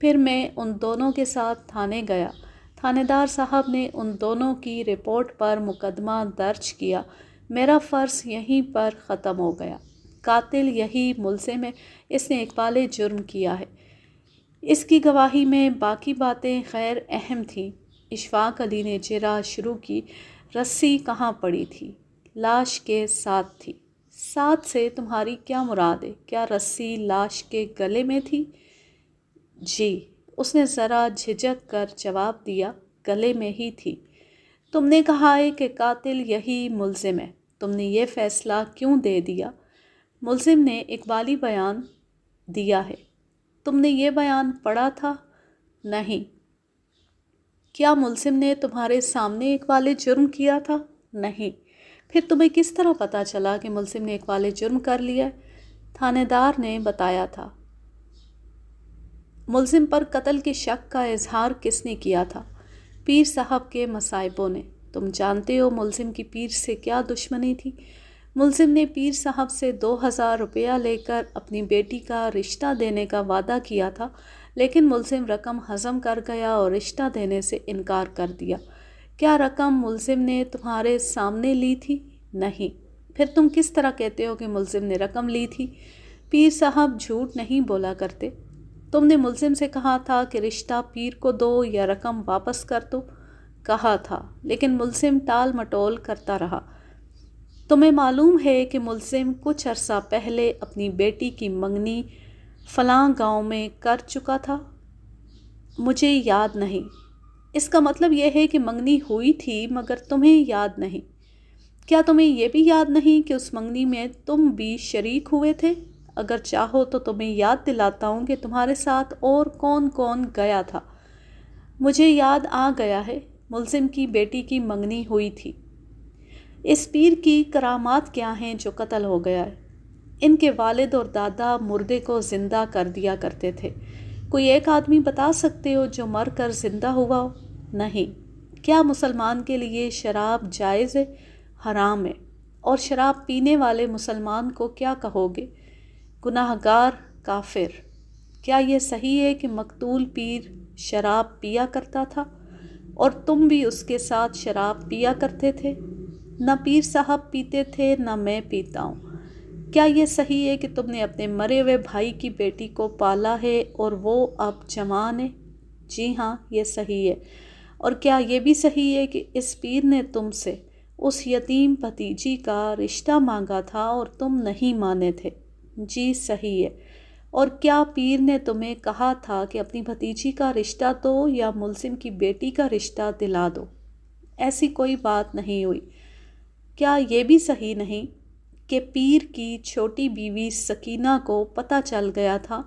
پھر میں ان دونوں کے ساتھ تھانے گیا۔ تھانے دار صاحب نے ان دونوں کی رپورٹ پر مقدمہ درج کیا۔ میرا فرض یہیں پر ختم ہو گیا۔ قاتل یہی ملزم ہے، اس نے اقبال جرم کیا ہے۔ اس کی گواہی میں باقی باتیں غیر اہم تھیں۔ اشفاق علی نے جرح شروع کی، رسی کہاں پڑی تھی؟ لاش کے ساتھ تھی۔ ساتھ سے تمہاری کیا مراد ہے؟ کیا رسی لاش کے گلے میں تھی؟ جی، اس نے ذرا جھجک کر جواب دیا، گلے میں ہی تھی۔ تم نے کہا ہے کہ قاتل یہی ملزم ہے، تم نے یہ فیصلہ کیوں دے دیا؟ ملزم نے اقبالی بیان دیا ہے۔ تم نے یہ بیان پڑھا تھا؟ نہیں۔ کیا ملزم نے تمہارے سامنے اقبال جرم کیا تھا؟ نہیں۔ پھر تمہیں کس طرح پتہ چلا کہ ملزم نے اقبال جرم کر لیا؟ تھانے دار نے بتایا تھا۔ ملزم پر قتل کے شک کا اظہار کس نے کیا تھا؟ پیر صاحب کے مصاحبوں نے۔ تم جانتے ہو ملزم کی پیر سے کیا دشمنی تھی؟ ملزم نے پیر صاحب سے 2000 روپیہ لے کر اپنی بیٹی کا رشتہ دینے کا وعدہ کیا تھا، لیکن ملزم رقم ہضم کر گیا اور رشتہ دینے سے انکار کر دیا۔ کیا رقم ملزم نے تمہارے سامنے لی تھی؟ نہیں۔ پھر تم کس طرح کہتے ہو کہ ملزم نے رقم لی تھی؟ پیر صاحب جھوٹ نہیں بولا کرتے۔ تم نے ملزم سے کہا تھا کہ رشتہ پیر کو دو یا رقم واپس کر دو؟ کہا تھا، لیکن ملزم ٹال مٹول کرتا رہا۔ تمہیں معلوم ہے کہ ملزم کچھ عرصہ پہلے اپنی بیٹی کی منگنی فلاں گاؤں میں کر چکا تھا؟ مجھے یاد نہیں۔ اس کا مطلب یہ ہے کہ منگنی ہوئی تھی مگر تمہیں یاد نہیں۔ کیا تمہیں یہ بھی یاد نہیں کہ اس منگنی میں تم بھی شریک ہوئے تھے؟ اگر چاہو تو تمہیں یاد دلاتا ہوں کہ تمہارے ساتھ اور کون کون گیا تھا۔ مجھے یاد آ گیا ہے، ملزم کی بیٹی کی منگنی ہوئی تھی۔ اس پیر کی کرامات کیا ہیں جو قتل ہو گیا ہے؟ ان کے والد اور دادا مردے کو زندہ کر دیا کرتے تھے۔ کوئی ایک آدمی بتا سکتے ہو جو مر کر زندہ ہوا ہو؟ نہیں۔ کیا مسلمان کے لیے شراب جائز ہے؟ حرام ہے۔ اور شراب پینے والے مسلمان کو کیا کہو گے؟ گناہگار، کافر۔ کیا یہ صحیح ہے کہ مقتول پیر شراب پیا کرتا تھا اور تم بھی اس کے ساتھ شراب پیا کرتے تھے؟ نہ پیر صاحب پیتے تھے نہ میں پیتا ہوں۔ کیا یہ صحیح ہے کہ تم نے اپنے مرے ہوئے بھائی کی بیٹی کو پالا ہے اور وہ اب جوان ہے؟ جی ہاں، یہ صحیح ہے۔ اور کیا یہ بھی صحیح ہے کہ اس پیر نے تم سے اس یتیم بھتیجی کا رشتہ مانگا تھا اور تم نہیں مانے تھے؟ جی صحیح ہے۔ اور کیا پیر نے تمہیں کہا تھا کہ اپنی بھتیجی کا رشتہ دو یا ملزم کی بیٹی کا رشتہ دلا دو؟ ایسی کوئی بات نہیں ہوئی۔ کیا یہ بھی صحیح نہیں کہ پیر کی چھوٹی بیوی سکینہ کو پتہ چل گیا تھا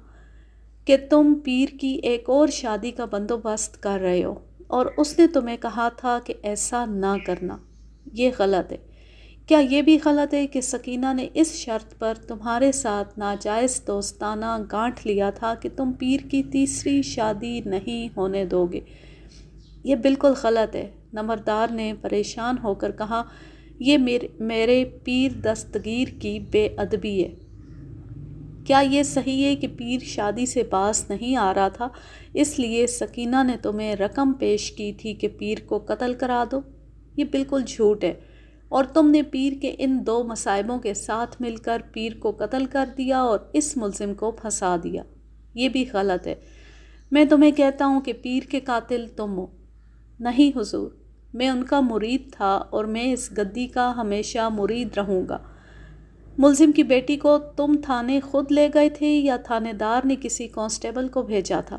کہ تم پیر کی ایک اور شادی کا بندوبست کر رہے ہو اور اس نے تمہیں کہا تھا کہ ایسا نہ کرنا؟ یہ غلط ہے۔ کیا یہ بھی غلط ہے کہ سکینہ نے اس شرط پر تمہارے ساتھ ناجائز دوستانہ گانٹھ لیا تھا کہ تم پیر کی تیسری شادی نہیں ہونے دو گے؟ یہ بالکل غلط ہے۔ نمبردار نے پریشان ہو کر کہا، یہ میرے پیر دستگیر کی بے ادبی ہے۔ کیا یہ صحیح ہے کہ پیر شادی سے باز نہیں آ رہا تھا، اس لیے سکینہ نے تمہیں رقم پیش کی تھی کہ پیر کو قتل کرا دو؟ یہ بالکل جھوٹ ہے۔ اور تم نے پیر کے ان 2 مصائبوں کے ساتھ مل کر پیر کو قتل کر دیا اور اس ملزم کو پھنسا دیا۔ یہ بھی غلط ہے۔ میں تمہیں کہتا ہوں کہ پیر کے قاتل تم ہو۔ نہیں حضور، میں ان کا مرید تھا اور میں اس گدی کا ہمیشہ مرید رہوں گا۔ ملزم کی بیٹی کو تم تھانے خود لے گئے تھے یا تھانے دار نے کسی کانسٹیبل کو بھیجا تھا؟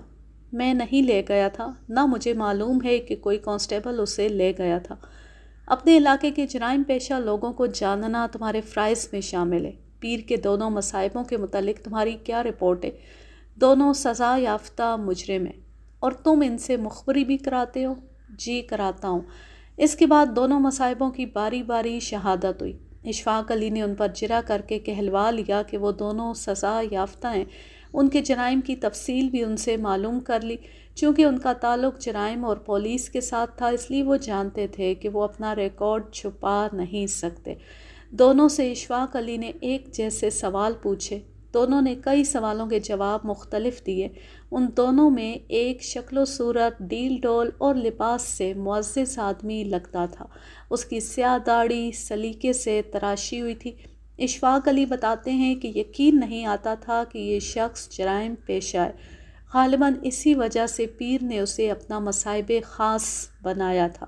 میں نہیں لے گیا تھا، نہ مجھے معلوم ہے کہ کوئی کانسٹیبل اسے لے گیا تھا۔ اپنے علاقے کے جرائم پیشہ لوگوں کو جاننا تمہارے فرائض میں شامل ہے۔ پیر کے دونوں مصائبوں کے متعلق تمہاری کیا رپورٹ ہے؟ دونوں سزا یافتہ مجرم ہیں، اور تم ان سے مخبری بھی کراتے ہو؟ جی کراتا ہوں۔ اس کے بعد دونوں مصائبوں کی باری باری شہادت ہوئی۔ اشفاق علی نے ان پر جرح کر کے کہلوا لیا کہ وہ دونوں سزا یافتہ ہیں۔ ان کے جرائم کی تفصیل بھی ان سے معلوم کر لی۔ چونکہ ان کا تعلق جرائم اور پولیس کے ساتھ تھا، اس لیے وہ جانتے تھے کہ وہ اپنا ریکارڈ چھپا نہیں سکتے۔ دونوں سے اشفاق علی نے ایک جیسے سوال پوچھے۔ دونوں نے کئی سوالوں کے جواب مختلف دیے۔ ان دونوں میں ایک شکل و صورت، ڈیل ڈول اور لباس سے معزز آدمی لگتا تھا۔ اس کی سیاہ داڑھی سلیقے سے تراشی ہوئی تھی۔ اشفاق علی بتاتے ہیں کہ یقین نہیں آتا تھا کہ یہ شخص جرائم پیشہ ہے۔ غالباً اسی وجہ سے پیر نے اسے اپنا مصائب خاص بنایا تھا۔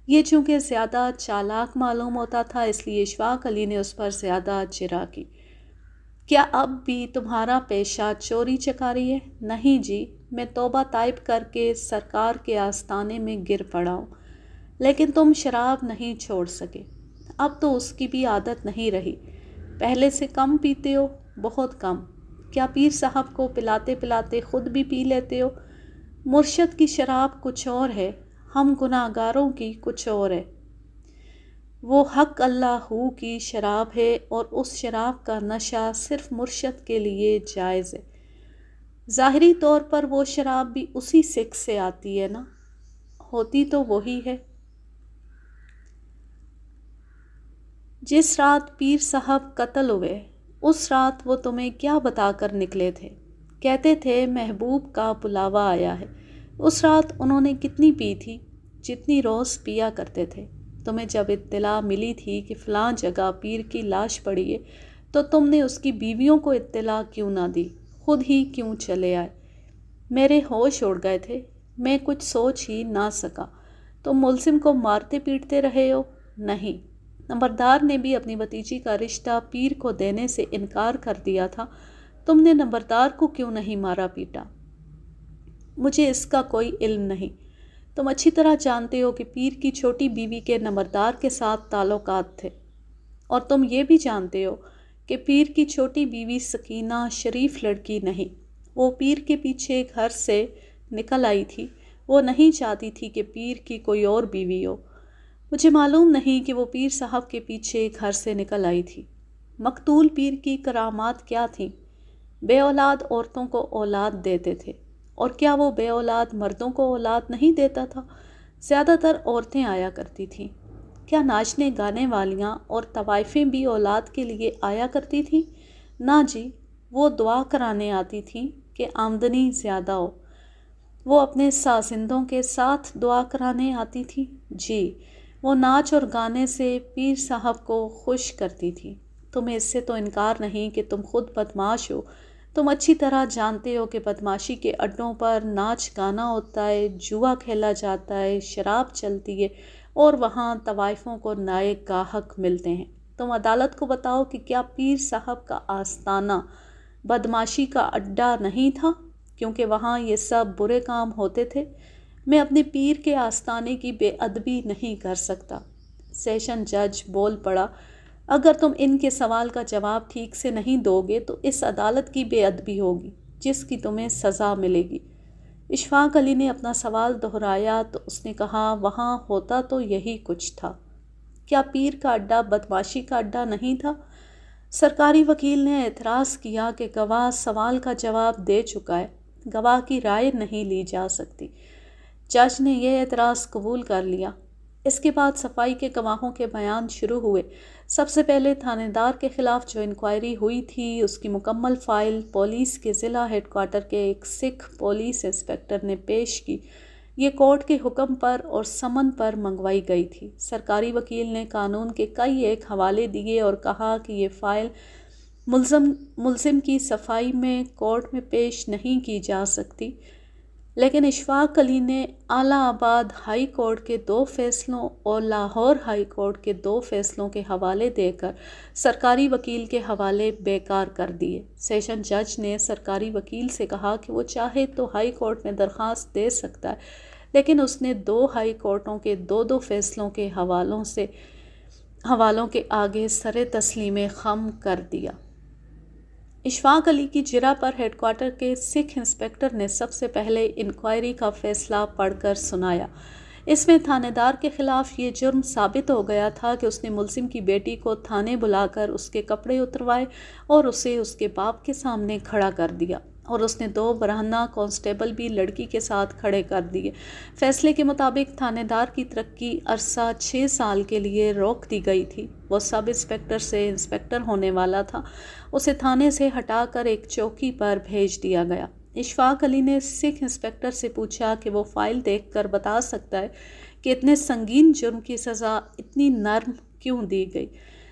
یہ چونکہ زیادہ چالاک معلوم ہوتا تھا، اس لیے اشفاق علی نے اس پر زیادہ جرح کی۔ کیا اب بھی تمہارا پیشہ چوری چکاری ہے؟ نہیں جی، میں توبہ طائب کر کے سرکار کے آستانے میں گر پڑا ہوں۔ لیکن تم شراب نہیں چھوڑ سکے۔ اب تو اس کی بھی عادت نہیں رہی۔ پہلے سے کم پیتے ہو؟ بہت کم۔ کیا پیر صاحب کو پلاتے پلاتے خود بھی پی لیتے ہو؟ مرشد کی شراب کچھ اور ہے، ہم گناہ گاروں کی کچھ اور ہے۔ وہ حق اللہ ہو کی شراب ہے، اور اس شراب کا نشہ صرف مرشد کے لیے جائز ہے۔ ظاہری طور پر وہ شراب بھی اسی سکھ سے آتی ہے نا؟ ہوتی تو وہی ہے۔ جس رات پیر صاحب قتل ہوئے، اس رات وہ تمہیں کیا بتا کر نکلے تھے؟ کہتے تھے محبوب کا بلاوا آیا ہے۔ اس رات انہوں نے کتنی پی تھی؟ جتنی روز پیا کرتے تھے۔ تمہیں جب اطلاع ملی تھی کہ فلاں جگہ پیر کی لاش پڑی ہے، تو تم نے اس کی بیویوں کو اطلاع کیوں نہ دی؟ خود ہی کیوں چلے آئے؟ میرے ہوش اڑ گئے تھے، میں کچھ سوچ ہی نہ سکا۔ تم ملزم کو مارتے پیٹتے رہے ہو؟ نہیں۔ نمبردار نے بھی اپنی بھتیجی کا رشتہ پیر کو دینے سے انکار کر دیا تھا، تم نے نمبردار کو کیوں نہیں مارا پیٹا؟ مجھے اس کا کوئی علم نہیں۔ تم اچھی طرح جانتے ہو کہ پیر کی چھوٹی بیوی کے نمبردار کے ساتھ تعلقات تھے، اور تم یہ بھی جانتے ہو کہ پیر کی چھوٹی بیوی سکینہ شریف لڑکی نہیں۔ وہ پیر کے پیچھے گھر سے نکل آئی تھی، وہ نہیں چاہتی تھی کہ پیر کی کوئی اور بیوی ہو۔ مجھے معلوم نہیں کہ وہ پیر صاحب کے پیچھے گھر سے نکل آئی تھی۔ مقتول پیر کی کرامات کیا تھیں؟ بے اولاد عورتوں کو اولاد دیتے تھے۔ اور کیا وہ بے اولاد مردوں کو اولاد نہیں دیتا تھا؟ زیادہ تر عورتیں آیا کرتی تھیں۔ کیا ناچنے گانے والیاں اور طوائفیں بھی اولاد کے لیے آیا کرتی تھیں؟ نہ جی، وہ دعا کرانے آتی تھیں کہ آمدنی زیادہ ہو۔ وہ اپنے سازندوں کے ساتھ دعا کرانے آتی تھیں؟ جی، وہ ناچ اور گانے سے پیر صاحب کو خوش کرتی تھی۔ تمہیں اس سے تو انکار نہیں کہ تم خود بدماش ہو۔ تم اچھی طرح جانتے ہو کہ بدماشی کے اڈوں پر ناچ گانا ہوتا ہے، جوا کھیلا جاتا ہے، شراب چلتی ہے، اور وہاں طوائفوں کو نئے گاہک ملتے ہیں۔ تم عدالت کو بتاؤ کہ کیا پیر صاحب کا آستانہ بدماشی کا اڈا نہیں تھا، کیونکہ وہاں یہ سب برے کام ہوتے تھے؟ میں اپنے پیر کے آستانے کی بے ادبی نہیں کر سکتا۔ سیشن جج بول پڑا، اگر تم ان کے سوال کا جواب ٹھیک سے نہیں دو گے تو اس عدالت کی بے ادبی ہوگی، جس کی تمہیں سزا ملے گی۔ اشفاق علی نے اپنا سوال دہرایا تو اس نے کہا، وہاں ہوتا تو یہی کچھ تھا۔ کیا پیر کا اڈا بدماشی کا اڈا نہیں تھا؟ سرکاری وکیل نے اعتراض کیا کہ گواہ سوال کا جواب دے چکا ہے، گواہ کی رائے نہیں لی جا سکتی۔ جج نے یہ اعتراض قبول کر لیا۔ اس کے بعد صفائی کے گواہوں کے بیان شروع ہوئے۔ سب سے پہلے تھانے دار کے خلاف جو انکوائری ہوئی تھی، اس کی مکمل فائل پولیس کے ضلع ہیڈ کوارٹر کے ایک سکھ پولیس انسپکٹر نے پیش کی۔ یہ کورٹ کے حکم پر اور سمن پر منگوائی گئی تھی۔ سرکاری وکیل نے قانون کے کئی ایک حوالے دیے اور کہا کہ یہ فائل ملزم کی صفائی میں کورٹ میں پیش نہیں کی جا سکتی، لیکن اشفاق علی نے الہ آباد ہائی کورٹ کے 2 فیصلوں اور لاہور ہائی کورٹ کے 2 فیصلوں کے حوالے دے کر سرکاری وکیل کے حوالے بیکار کر دیے۔ سیشن جج نے سرکاری وکیل سے کہا کہ وہ چاہے تو ہائی کورٹ میں درخواست دے سکتا ہے، لیکن اس نے 2 ہائی کورٹوں کے 2 فیصلوں کے حوالوں کے آگے سر تسلیم خم کر دیا۔ اشفاق علی کی جرح پر ہیڈ کوارٹر کے سکھ انسپکٹر نے سب سے پہلے انکوائری کا فیصلہ پڑھ کر سنایا۔ اس میں تھانے دار کے خلاف یہ جرم ثابت ہو گیا تھا کہ اس نے ملزم کی بیٹی کو تھانے بلا کر اس کے کپڑے اتروائے اور اسے اس کے باپ کے سامنے کھڑا کر دیا، اور اس نے 2 برہنہ کانسٹیبل بھی لڑکی کے ساتھ کھڑے کر دیے۔ فیصلے کے مطابق تھانے دار کی ترقی عرصہ 6 سال کے لیے روک دی گئی تھی۔ وہ سب انسپکٹر سے انسپکٹر ہونے والا تھا، اسے تھانے سے ہٹا کر ایک چوکی پر بھیج دیا گیا۔ اشفاق علی نے سکھ انسپکٹر سے پوچھا کہ وہ فائل دیکھ کر بتا سکتا ہے کہ اتنے سنگین جرم کی سزا اتنی نرم کیوں دی گئی۔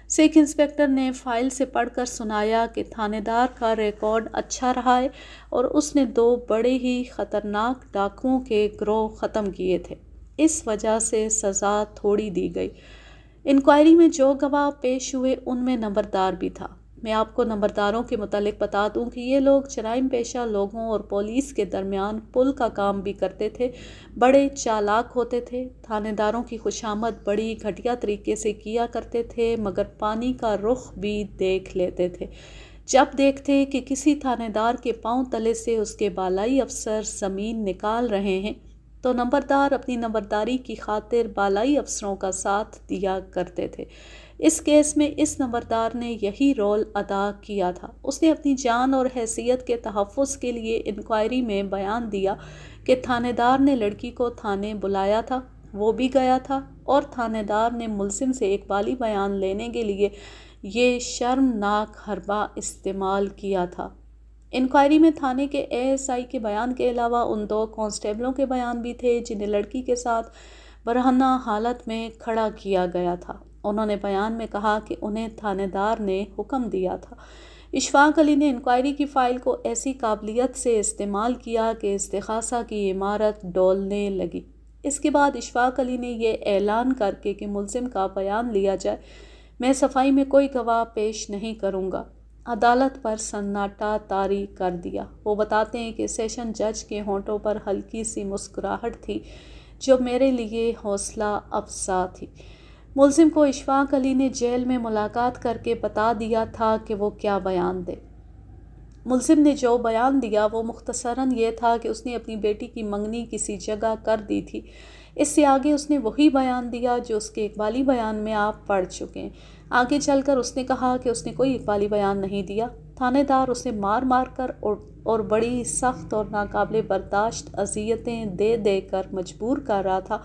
سکھ انسپکٹر نے فائل سے پڑھ کر سنایا کہ تھانے دار کا ریکارڈ اچھا رہا ہے اور اس نے 2 بڑے ہی خطرناک ڈاکوؤں کے گروہ ختم کیے تھے، اس وجہ سے سزا تھوڑی دی گئی۔ انکوائری میں جو گواہ پیش ہوئے ان میں نمبردار بھی تھا۔ میں آپ کو نمبرداروں کے متعلق بتا دوں کہ یہ لوگ جرائم پیشہ لوگوں اور پولیس کے درمیان پل کا کام بھی کرتے تھے، بڑے چالاک ہوتے تھے، تھانے داروں کی خوشامد بڑی گھٹیا طریقے سے کیا کرتے تھے، مگر پانی کا رخ بھی دیکھ لیتے تھے۔ جب دیکھتے کہ کسی تھانے دار کے پاؤں تلے سے اس کے بالائی افسر زمین نکال رہے ہیں تو نمبردار اپنی نمبرداری کی خاطر بالائی افسروں کا ساتھ دیا کرتے تھے۔ اس کیس میں اس نمبردار نے یہی رول ادا کیا تھا۔ اس نے اپنی جان اور حیثیت کے تحفظ کے لیے انکوائری میں بیان دیا کہ تھانے دار نے لڑکی کو تھانے بلایا تھا، وہ بھی گیا تھا، اور تھانے دار نے ملزم سے اقبالی بیان لینے کے لیے یہ شرمناک حربہ استعمال کیا تھا۔ انکوائری میں تھانے کے ASI کے بیان کے علاوہ ان 2 کانسٹیبلوں کے بیان بھی تھے جنہیں لڑکی کے ساتھ برہنہ حالت میں کھڑا کیا گیا تھا۔ انہوں نے بیان میں کہا کہ انہیں تھانے دار نے حکم دیا تھا۔ اشفاق علی نے انکوائری کی فائل کو ایسی قابلیت سے استعمال کیا کہ استغاثہ کی عمارت ڈولنے لگی۔ اس کے بعد اشفاق علی نے یہ اعلان کر کے کہ ملزم کا بیان لیا جائے، میں صفائی میں کوئی گواہ پیش نہیں کروں گا، عدالت پر سناٹا طاری کر دیا۔ وہ بتاتے ہیں کہ سیشن جج کے ہونٹوں پر ہلکی سی مسکراہٹ تھی جو میرے لیے حوصلہ افزا تھی۔ ملزم کو اشفاق علی نے جیل میں ملاقات کر کے بتا دیا تھا کہ وہ کیا بیان دے۔ ملزم نے جو بیان دیا وہ مختصراً یہ تھا کہ اس نے اپنی بیٹی کی منگنی کسی جگہ کر دی تھی۔ اس سے آگے اس نے وہی بیان دیا جو اس کے اقبالی بیان میں آپ پڑھ چکے ہیں۔ آگے چل کر اس نے کہا کہ اس نے کوئی اقبالی بیان نہیں دیا۔ تھانے دار اسے مار مار کر اور بڑی سخت اور ناقابل برداشت اذیتیں دے دے کر مجبور کر رہا تھا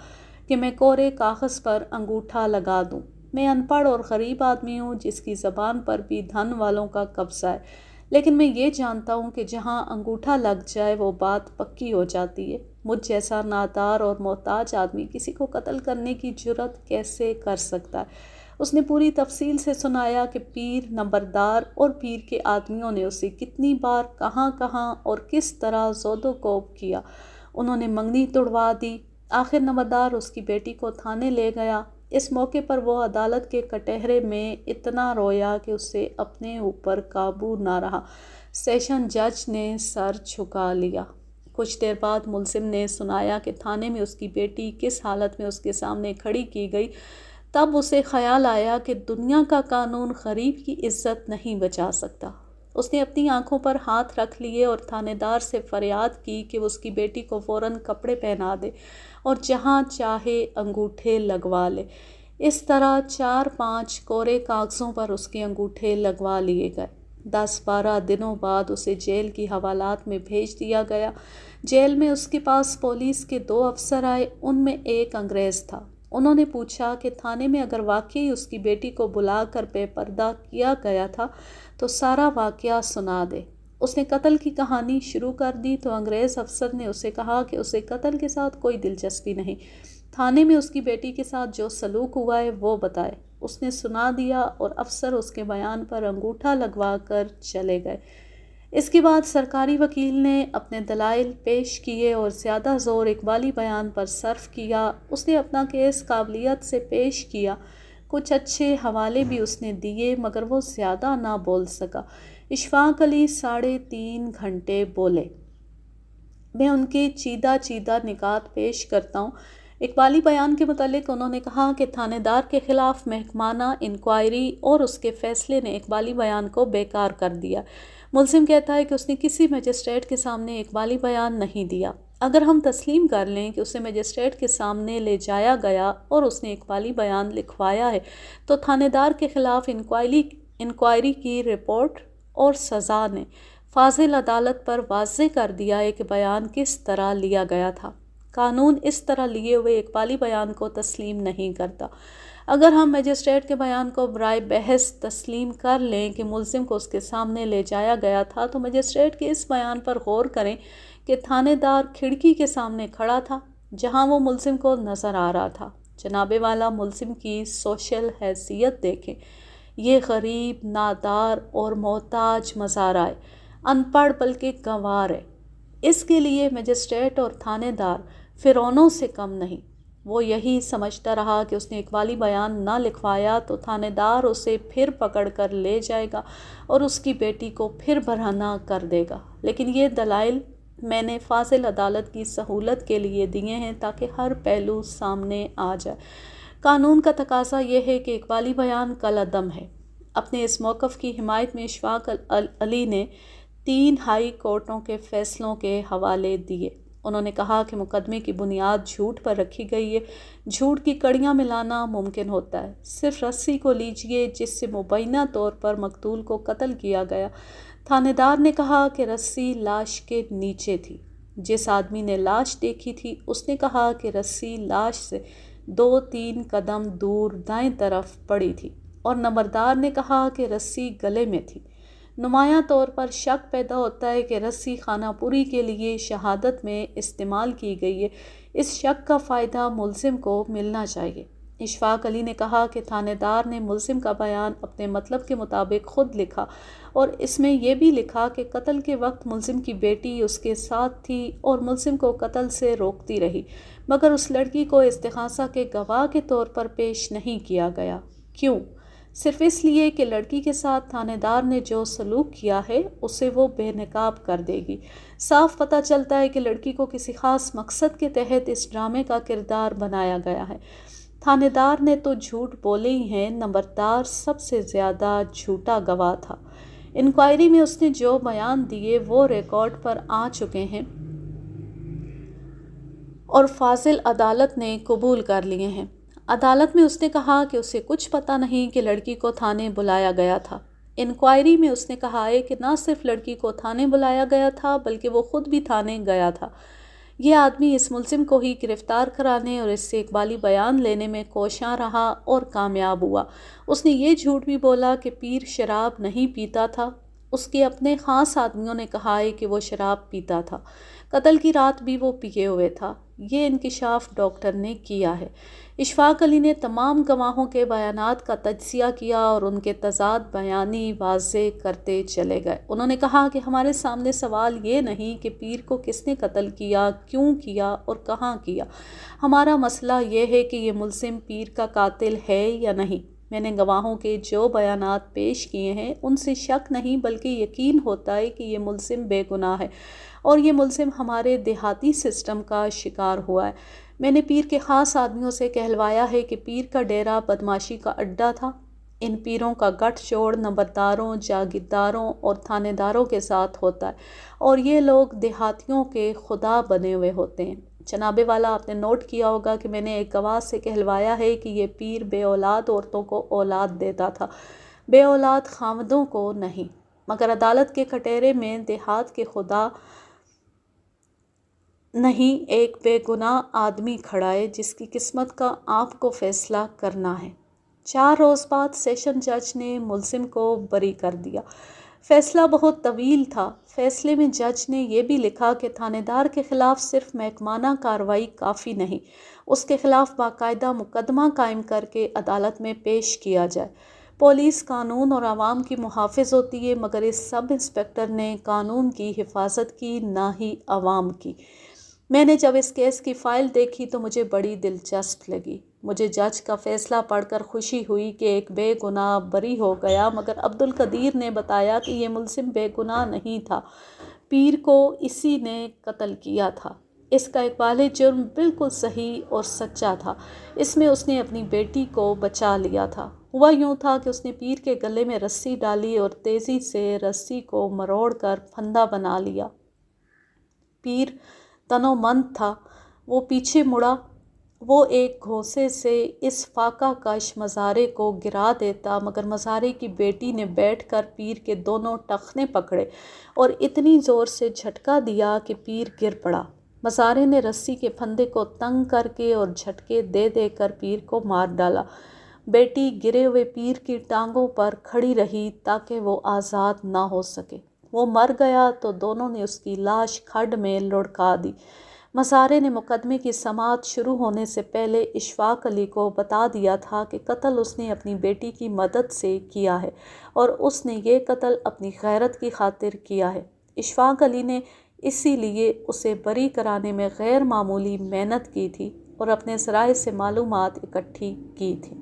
کہ میں کورے کاغذ پر انگوٹھا لگا دوں۔ میں ان پڑھ اور غریب آدمی ہوں جس کی زبان پر بھی دھن والوں کا قبضہ ہے، لیکن میں یہ جانتا ہوں کہ جہاں انگوٹھا لگ جائے وہ بات پکی ہو جاتی ہے۔ مجھ جیسا نادار اور محتاج آدمی کسی کو قتل کرنے کی جرات کیسے کر سکتا ہے؟ اس نے پوری تفصیل سے سنایا کہ پیر، نمبردار اور پیر کے آدمیوں نے اسے کتنی بار کہاں کہاں اور کس طرح زود و کوب کیا۔ انہوں نے منگنی توڑوا دی۔ آخر نمبردار اس کی بیٹی کو تھانے لے گیا۔ اس موقع پر وہ عدالت کے کٹہرے میں اتنا رویا کہ اسے اپنے اوپر قابو نہ رہا۔ سیشن جج نے سر جھکا لیا۔ کچھ دیر بعد ملزم نے سنایا کہ تھانے میں اس کی بیٹی کس حالت میں اس کے سامنے کھڑی کی گئی۔ تب اسے خیال آیا کہ دنیا کا قانون غریب کی عزت نہیں بچا سکتا۔ اس نے اپنی آنکھوں پر ہاتھ رکھ لیے اور تھانے دار سے فریاد کی کہ وہ اس کی بیٹی کو فوراً کپڑے پہنا دے اور جہاں چاہے انگوٹھے لگوا لے۔ اس طرح 4-5 کورے کاغذوں پر اس کے انگوٹھے لگوا لیے گئے۔ 10-12 دنوں بعد اسے جیل کی حوالات میں بھیج دیا گیا۔ جیل میں اس کے پاس پولیس کے 2 افسر آئے، ان میں ایک انگریز تھا۔ انہوں نے پوچھا کہ تھانے میں اگر واقعی اس کی بیٹی کو بلا کر بے پردہ کیا گیا تھا تو سارا واقعہ سنا دے۔ اس نے قتل کی کہانی شروع کر دی تو انگریز افسر نے اسے کہا کہ اسے قتل کے ساتھ کوئی دلچسپی نہیں، تھانے میں اس کی بیٹی کے ساتھ جو سلوک ہوا ہے وہ بتائے۔ اس نے سنا دیا اور افسر اس کے بیان پر انگوٹھا لگوا کر چلے گئے۔ اس کے بعد سرکاری وکیل نے اپنے دلائل پیش کیے اور زیادہ زور اقبالی بیان پر صرف کیا۔ اس نے اپنا کیس قابلیت سے پیش کیا، کچھ اچھے حوالے بھی اس نے دیے، مگر وہ زیادہ نہ بول سکا۔ اشفاق علی 3.5 گھنٹے بولے۔ میں ان کے چیدہ چیدہ نکات پیش کرتا ہوں۔ اقبالی بیان کے متعلق انہوں نے کہا کہ تھانے دار کے خلاف محکمانہ انکوائری اور اس کے فیصلے نے اقبالی بیان کو بیکار کر دیا۔ ملزم کہتا ہے کہ اس نے کسی مجسٹریٹ کے سامنے اقبالی بیان نہیں دیا۔ اگر ہم تسلیم کر لیں کہ اسے مجسٹریٹ کے سامنے لے جایا گیا اور اس نے اقبالی بیان لکھوایا ہے تو تھانے دار کے خلاف انکوائری کی رپورٹ اور سزا نے فاضل عدالت پر واضح کر دیا ہے کہ بیان کس طرح لیا گیا تھا۔ قانون اس طرح لیے ہوئے اقبالی بیان کو تسلیم نہیں کرتا۔ اگر ہم مجسٹریٹ کے بیان کو برائے بحث تسلیم کر لیں کہ ملزم کو اس کے سامنے لے جایا گیا تھا تو مجسٹریٹ کے اس بیان پر غور کریں کہ تھانے دار کھڑکی کے سامنے کھڑا تھا جہاں وہ ملزم کو نظر آ رہا تھا۔ جناب والا ملزم کی سوشل حیثیت دیکھیں۔ یہ غریب، نادار اور محتاج مزارہ ہے، ان پڑھ بلکہ گنوار ہے۔ اس کے لیے مجسٹریٹ اور تھانے دار فرعونوں سے کم نہیں۔ وہ یہی سمجھتا رہا کہ اس نے اقبالی بیان نہ لکھوایا تو تھانے دار اسے پھر پکڑ کر لے جائے گا اور اس کی بیٹی کو پھر برہنہ کر دے گا۔ لیکن یہ دلائل میں نے فاضل عدالت کی سہولت کے لیے دیے ہیں تاکہ ہر پہلو سامنے آ جائے۔ قانون کا تقاضا یہ ہے کہ اقبالی بیان کالعدم ہے۔ اپنے اس موقف کی حمایت میں اشفاق علی نے 3 ہائی کورٹوں کے فیصلوں کے حوالے دیے۔ انہوں نے کہا کہ مقدمے کی بنیاد جھوٹ پر رکھی گئی ہے، جھوٹ کی کڑیاں ملانا ممکن ہوتا ہے۔ صرف رسی کو لیجئے جس سے مبینہ طور پر مقتول کو قتل کیا گیا۔ تھانے دار نے کہا کہ رسی لاش کے نیچے تھی۔ جس آدمی نے لاش دیکھی تھی اس نے کہا کہ رسی لاش سے 2-3 قدم دور دائیں طرف پڑی تھی، اور نمبردار نے کہا کہ رسی گلے میں تھی۔ نمایاں طور پر شک پیدا ہوتا ہے کہ رسی خانہ پوری کے لیے شہادت میں استعمال کی گئی ہے۔ اس شک کا فائدہ ملزم کو ملنا چاہیے۔ اشفاق علی نے کہا کہ تھانے دار نے ملزم کا بیان اپنے مطلب کے مطابق خود لکھا اور اس میں یہ بھی لکھا کہ قتل کے وقت ملزم کی بیٹی اس کے ساتھ تھی اور ملزم کو قتل سے روکتی رہی، مگر اس لڑکی کو استغاثہ کے گواہ کے طور پر پیش نہیں کیا گیا۔ کیوں؟ صرف اس لیے کہ لڑکی کے ساتھ تھانے دار نے جو سلوک کیا ہے اسے وہ بے نقاب کر دے گی۔ صاف پتہ چلتا ہے کہ لڑکی کو کسی خاص مقصد کے تحت اس ڈرامے کا کردار بنایا گیا ہے۔ تھانے دار نے تو جھوٹ بولے ہی ہیں، نمبردار سب سے زیادہ جھوٹا گواہ تھا۔ انکوائری میں اس نے جو بیان دیے وہ ریکارڈ پر آ چکے ہیں اور فاضل عدالت نے قبول کر لیے ہیں۔ عدالت میں اس نے کہا کہ اسے کچھ پتہ نہیں کہ لڑکی کو تھانے بلایا گیا تھا۔ انکوائری میں اس نے کہا ہے کہ نہ صرف لڑکی کو تھانے بلایا گیا تھا بلکہ وہ خود بھی تھانے گیا تھا۔ یہ آدمی اس ملزم کو ہی گرفتار کرانے اور اس سے اقبالی بیان لینے میں کوشاں رہا اور کامیاب ہوا۔ اس نے یہ جھوٹ بھی بولا کہ پیر شراب نہیں پیتا تھا۔ اس کے اپنے خاص آدمیوں نے کہا ہے کہ وہ شراب پیتا تھا۔ قتل کی رات بھی وہ پیے ہوئے تھا۔ یہ انکشاف ڈاکٹر نے کیا ہے۔ اشفاق علی نے تمام گواہوں کے بیانات کا تجزیہ کیا اور ان کے تضاد بیانی واضح کرتے چلے گئے۔ انہوں نے کہا کہ ہمارے سامنے سوال یہ نہیں کہ پیر کو کس نے قتل کیا، کیوں کیا اور کہاں کیا۔ ہمارا مسئلہ یہ ہے کہ یہ ملزم پیر کا قاتل ہے یا نہیں۔ میں نے گواہوں کے جو بیانات پیش کیے ہیں ان سے شک نہیں بلکہ یقین ہوتا ہے کہ یہ ملزم بے گناہ ہے اور یہ ملزم ہمارے دیہاتی سسٹم کا شکار ہوا ہے۔ میں نے پیر کے خاص آدمیوں سے کہلوایا ہے کہ پیر کا ڈیرا بدماشی کا اڈہ تھا۔ ان پیروں کا گٹھ جوڑ نمبرداروں، جاگیرداروں اور تھانے داروں کے ساتھ ہوتا ہے اور یہ لوگ دیہاتیوں کے خدا بنے ہوئے ہوتے ہیں۔ جناب والا، آپ نے نوٹ کیا ہوگا کہ میں نے ایک گواہ سے کہلوایا ہے کہ یہ پیر بے اولاد عورتوں کو اولاد دیتا تھا، بے اولاد خاوندوں کو نہیں، مگر عدالت کے کٹہرے میں دیہات کے خدا نہیں، ایک بے گناہ آدمی کھڑا ہے جس کی قسمت کا آپ کو فیصلہ کرنا ہے۔ 4 روز بعد سیشن جج نے ملزم کو بری کر دیا۔ فیصلہ بہت طویل تھا۔ فیصلے میں جج نے یہ بھی لکھا کہ تھانے دار کے خلاف صرف محکمانہ کارروائی کافی نہیں، اس کے خلاف باقاعدہ مقدمہ قائم کر کے عدالت میں پیش کیا جائے۔ پولیس قانون اور عوام کی محافظ ہوتی ہے، مگر اس سب انسپکٹر نے قانون کی حفاظت کی، نہ ہی عوام کی۔ میں نے جب اس کیس کی فائل دیکھی تو مجھے بڑی دلچسپ لگی۔ مجھے جج کا فیصلہ پڑھ کر خوشی ہوئی کہ ایک بے گناہ بری ہو گیا، مگر عبدالقدیر نے بتایا کہ یہ ملزم بے گناہ نہیں تھا، پیر کو اسی نے قتل کیا تھا۔ اس کا اقبال جرم بالکل صحیح اور سچا تھا، اس میں اس نے اپنی بیٹی کو بچا لیا تھا۔ ہوا یوں تھا کہ اس نے پیر کے گلے میں رسی ڈالی اور تیزی سے رسی کو مروڑ کر پھندا بنا لیا۔ پیر تنو مند تھا، وہ پیچھے مڑا، وہ ایک گھوسے سے اس فاقہ کش مزارے کو گرا دیتا، مگر مزارے کی بیٹی نے بیٹھ کر پیر کے دونوں ٹخنے پکڑے اور اتنی زور سے جھٹکا دیا کہ پیر گر پڑا۔ مزارے نے رسی کے پھندے کو تنگ کر کے اور جھٹکے دے دے کر پیر کو مار ڈالا۔ بیٹی گرے ہوئے پیر کی ٹانگوں پر کھڑی رہی تاکہ وہ آزاد نہ ہو سکے۔ وہ مر گیا تو دونوں نے اس کی لاش کھڈ میں لڑکا دی۔ مزارے نے مقدمے کی سماعت شروع ہونے سے پہلے اشفاق علی کو بتا دیا تھا کہ قتل اس نے اپنی بیٹی کی مدد سے کیا ہے اور اس نے یہ قتل اپنی غیرت کی خاطر کیا ہے۔ اشفاق علی نے اسی لیے اسے بری کرانے میں غیر معمولی محنت کی تھی اور اپنے ذرائع سے معلومات اکٹھی کی تھی۔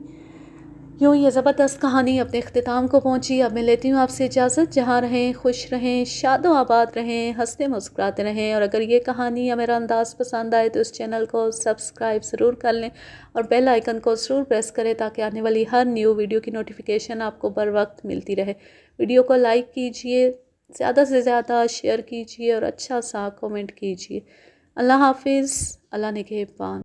یوں یہ زبردست کہانی اپنے اختتام کو پہنچی۔ اب میں لیتی ہوں آپ سے اجازت۔ جہاں رہیں خوش رہیں، شاد و آباد رہیں، ہنستے مسکراتے رہیں، اور اگر یہ کہانی یا میرا انداز پسند آئے تو اس چینل کو سبسکرائب ضرور کر لیں اور بیل آئیکن کو ضرور پریس کریں تاکہ آنے والی ہر نیو ویڈیو کی نوٹیفیکیشن آپ کو بر وقت ملتی رہے۔ ویڈیو کو لائک کیجئے، زیادہ سے زیادہ شیئر کیجئے اور اچھا سا کومنٹ کیجئے۔ اللہ حافظ، اللہ نگہبان۔